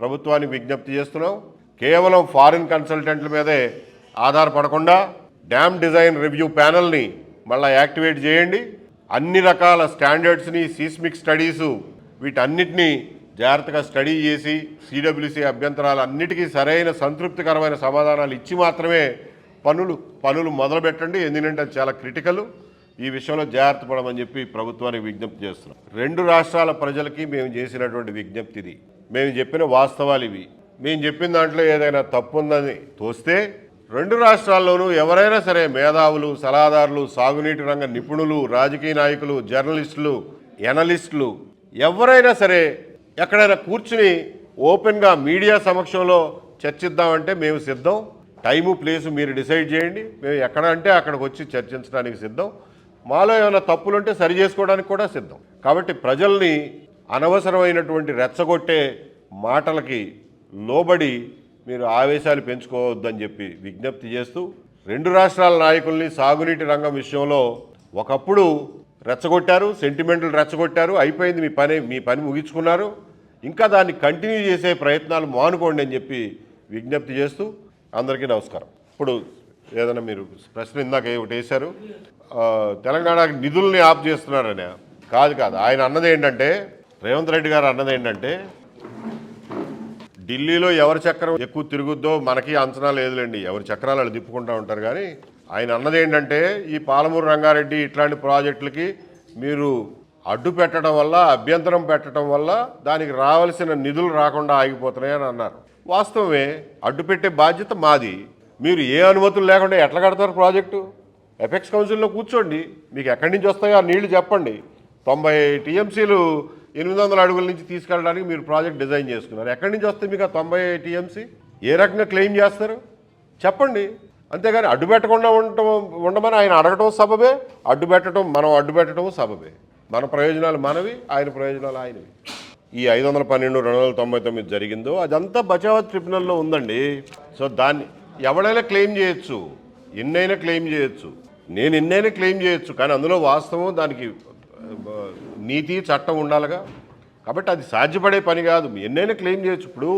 ప్రభుత్వానికి విజ్ఞప్తి చేస్తున్నాం. కేవలం ఫారిన్ కన్సల్టెంట్ల మీదే ఆధారపడకుండా డ్యామ్ డిజైన్ రివ్యూ ప్యానల్ని మళ్ళీ యాక్టివేట్ చేయండి. అన్ని రకాల స్టాండర్డ్స్ని, సీస్మిక్ స్టడీసు వీటన్నిటినీ జాగ్రత్తగా స్టడీ చేసి సిడబ్ల్యూసి అభ్యంతరాలన్నిటికీ సరైన సంతృప్తికరమైన సమాధానాలు ఇచ్చి మాత్రమే పనులు మొదలుపెట్టండి. ఎందుకంటే అది చాలా క్రిటికల్. ఈ విషయంలో జాగ్రత్త పడమని చెప్పి ప్రభుత్వానికి విజ్ఞప్తి చేస్తున్నాం. 2 రాష్ట్రాల ప్రజలకి మేము చేసినటువంటి విజ్ఞప్తి ఇది. మేము చెప్పిన వాస్తవాలు ఇవి. మేము చెప్పిన దాంట్లో ఏదైనా తప్పు ఉందని తోస్తే 2 రాష్ట్రాల్లోనూ ఎవరైనా సరే మేధావులు, సలహాదారులు, సాగునీటి రంగ నిపుణులు, రాజకీయ నాయకులు, జర్నలిస్టులు, ఎనలిస్టులు ఎవరైనా సరే ఎక్కడైనా కూర్చుని ఓపెన్గా మీడియా సమక్షంలో చర్చిద్దామంటే మేము సిద్ధం. టైము ప్లేసు మీరు డిసైడ్ చేయండి. మేము ఎక్కడ అంటే అక్కడికి వచ్చి చర్చించడానికి సిద్ధం. మాలో ఏమైనా తప్పులుంటే సరి చేసుకోవడానికి కూడా సిద్ధం. కాబట్టి ప్రజల్ని అనవసరమైనటువంటి రెచ్చగొట్టే మాటలకి లోబడి మీరు ఆవేశాలు పెంచుకోవద్దని చెప్పి విజ్ఞప్తి చేస్తూ 2 రాష్ట్రాల నాయకుల్ని సాగునీటి రంగం విషయంలో ఒకప్పుడు రెచ్చగొట్టారు, సెంటిమెంట్లు రెచ్చగొట్టారు. అయిపోయింది మీ పని ముగించుకున్నారు. ఇంకా దాన్ని కంటిన్యూ చేసే ప్రయత్నాలు మానుకోండి అని చెప్పి విజ్ఞప్తి చేస్తూ అందరికీ నమస్కారం. ఇప్పుడు ఏదైనా మీరు ప్రశ్న ఇందాక ఒకటి వేశారు, తెలంగాణకి నిధుల్ని ఆఫ్ చేస్తున్నారని. కాదు. ఆయన అన్నది ఏంటంటే, రేవంత్ రెడ్డి గారు అన్నది ఏంటంటే, ఢిల్లీలో ఎవరి చక్రం ఎక్కువ తిరుగుద్దో మనకి అంచనా లేదులేండి, ఎవరి చక్రాలు వాళ్ళు తిప్పుకుంటూ ఉంటారు. కానీ ఆయన అన్నది ఏంటంటే, ఈ పాలమూరు రంగారెడ్డి ఇట్లాంటి ప్రాజెక్టులకి మీరు అడ్డు పెట్టడం వల్ల, అభ్యంతరం పెట్టడం వల్ల దానికి రావాల్సిన నిధులు రాకుండా ఆగిపోతున్నాయని అన్నారు. వాస్తవమే. అడ్డు పెట్టే బాధ్యత మాది. మీరు ఏ అనుమతులు లేకుండా ఎట్లా కడతారు ప్రాజెక్టు? ఎపెక్స్ కౌన్సిల్లో కూర్చోండి. మీకు ఎక్కడి నుంచి వస్తాయో ఆ నీళ్లు చెప్పండి. 90 టీఎంసీలు 800 అడుగుల నుంచి తీసుకెళ్ళడానికి మీరు ప్రాజెక్ట్ డిజైన్ చేసుకున్నారు. ఎక్కడి నుంచి వస్తాయి మీకు ఆ 90 టీఎంసీ? ఏ రకంగా క్లెయిమ్ చేస్తారు చెప్పండి. అంతేగాని అడ్డు పెట్టకుండా ఉండమని ఆయన అడగటం సబబే, మనం అడ్డు పెట్టడం సబబే. మన ప్రయోజనాలు మనవి, ఆయన ప్రయోజనాలు ఆయనవి. ఈ 512/2099 జరిగిందో అదంతా బచావత్ ట్రిబ్యునల్లో ఉందండి. సో దాన్ని ఎవడైనా క్లెయిమ్ చేయొచ్చు, ఎన్నైనా క్లెయిమ్ చేయొచ్చు, నేను ఎన్నైనా క్లెయిమ్ చేయొచ్చు. కానీ అందులో వాస్తవం, దానికి నీతి, చట్టం ఉండాలిగా. కాబట్టి అది సాధ్యపడే పని కాదు. ఎన్నైనా క్లెయిమ్ చేయొచ్చు. ఇప్పుడు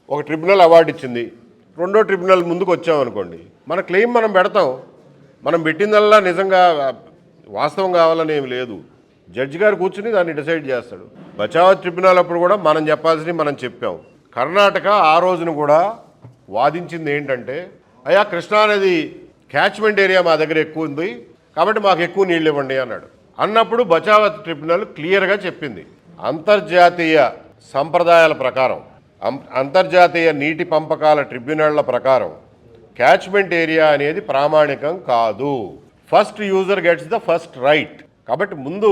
ఒక ట్రిబ్యునల్ అవార్డు ఇచ్చింది, 2వ ట్రిబ్యునల్ ముందుకు వచ్చామనుకోండి, మన క్లెయిమ్ మనం పెడతాం. మనం పెట్టిందల్లా నిజంగా వాస్తవం కావాలని ఏమి లేదు. జడ్జి గారు కూర్చుని దాన్ని డిసైడ్ చేస్తాడు. బచావత్ ట్రిబ్యునల్ అప్పుడు కూడా మనం చెప్పాల్సినవి మనం చెప్పాం. కర్ణాటక ఆ రోజున కూడా వాదించింది ఏంటంటే, అయ్యా కృష్ణానది క్యాచ్మెంట్ ఏరియా మా దగ్గర ఎక్కువ ఉంది కాబట్టి మాకు ఎక్కువ నీళ్ళు ఇవ్వండి అన్నాడు. అన్నప్పుడు బచావత్ ట్రిబ్యునల్ క్లియర్గా చెప్పింది, అంతర్జాతీయ సంప్రదాయాల ప్రకారం, అంతర్జాతీయ నీటి పంపకాల ట్రిబ్యునళ్ల ప్రకారం క్యాచ్మెంట్ ఏరియా అనేది ప్రామాణికం కాదు. First user gets the first right. కాబట్టి ముందు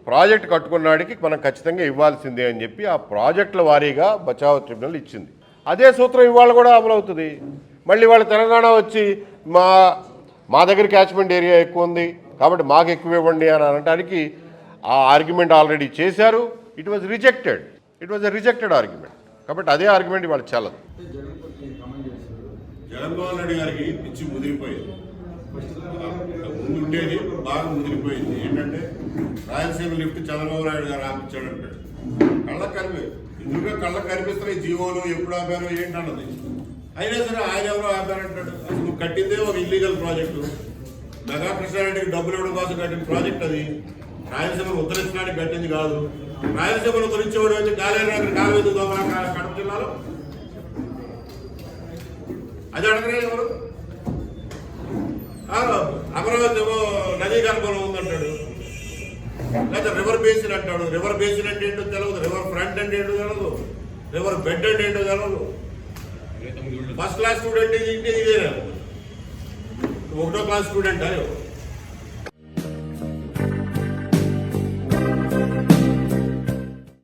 ప్రాజెక్ట్ కట్టుకున్నాడికి మనం ఖచ్చితంగా ఇవ్వాల్సిందే అని చెప్పి ఆ ప్రాజెక్టుల వారీగా బచావత్ ట్రిబ్యునల్ ఇచ్చింది. అదే సూత్రం ఇవాళ కూడా అమలవుతుంది. మళ్ళీ వాళ్ళు తెలంగాణ వచ్చి మా దగ్గర క్యాచ్మెంట్ ఏరియా ఎక్కువ ఉంది కాబట్టి మాకు ఎక్కువ ఇవ్వండి అని అనడానికి ఆ ఆర్గ్యుమెంట్ ఆల్రెడీ చేశారు. It was rejected argument. కాబట్టి అదే ఆర్గ్యుమెంట్ ఇవాళ చాలదు. జగన్మోహన్ రెడ్డి గారికి పిచ్చి ముదిరిపోయింది, ముందు ఉండేది బాగా ముదిరిపోయింది. ఏంటంటే రాయలసీమ లిఫ్ట్ చంద్రబాబు నాయుడు గారు ఆపించాడు అంటాడు. కళ్ళకు కనిపిస్తున్నాయి జీవోలు ఎప్పుడు ఆపారు ఏంటన్నది. అయినా సరే ఆయన ఎవరో ఆపారంటాడు. అసలు నువ్వు కట్టిందే ఒక ఇల్లీగల్ ప్రాజెక్టు. మెగా కృష్ణారెడ్డికి డబ్బులు ఇవ్వడం కోసం కట్టిన ప్రాజెక్ట్ అది. రాయలసీమను ఉత్తరించడానికి కట్టింది కాదు. రాయలసీమను ఉత్తరించేవాడు వచ్చి కాలువేది కడప జిల్లాలో అది అడగరే ఎవరు? అమరావతి నదీ గర్భంలో ఉందంటాడు, లేదా రివర్ బేసిన్ అంటాడు. రివర్ బేసిన్ అంటే ఏంటో తెలియదు, రివర్ ఫ్రంట్ అంటే ఏంటో తెలియదు, రివర్ బెడ్ అంటే ఏంటో తెలియదు. ఫస్ట్ క్లాస్ స్టూడెంట్ ఇదేనా? 1వ క్లాస్ స్టూడెంట్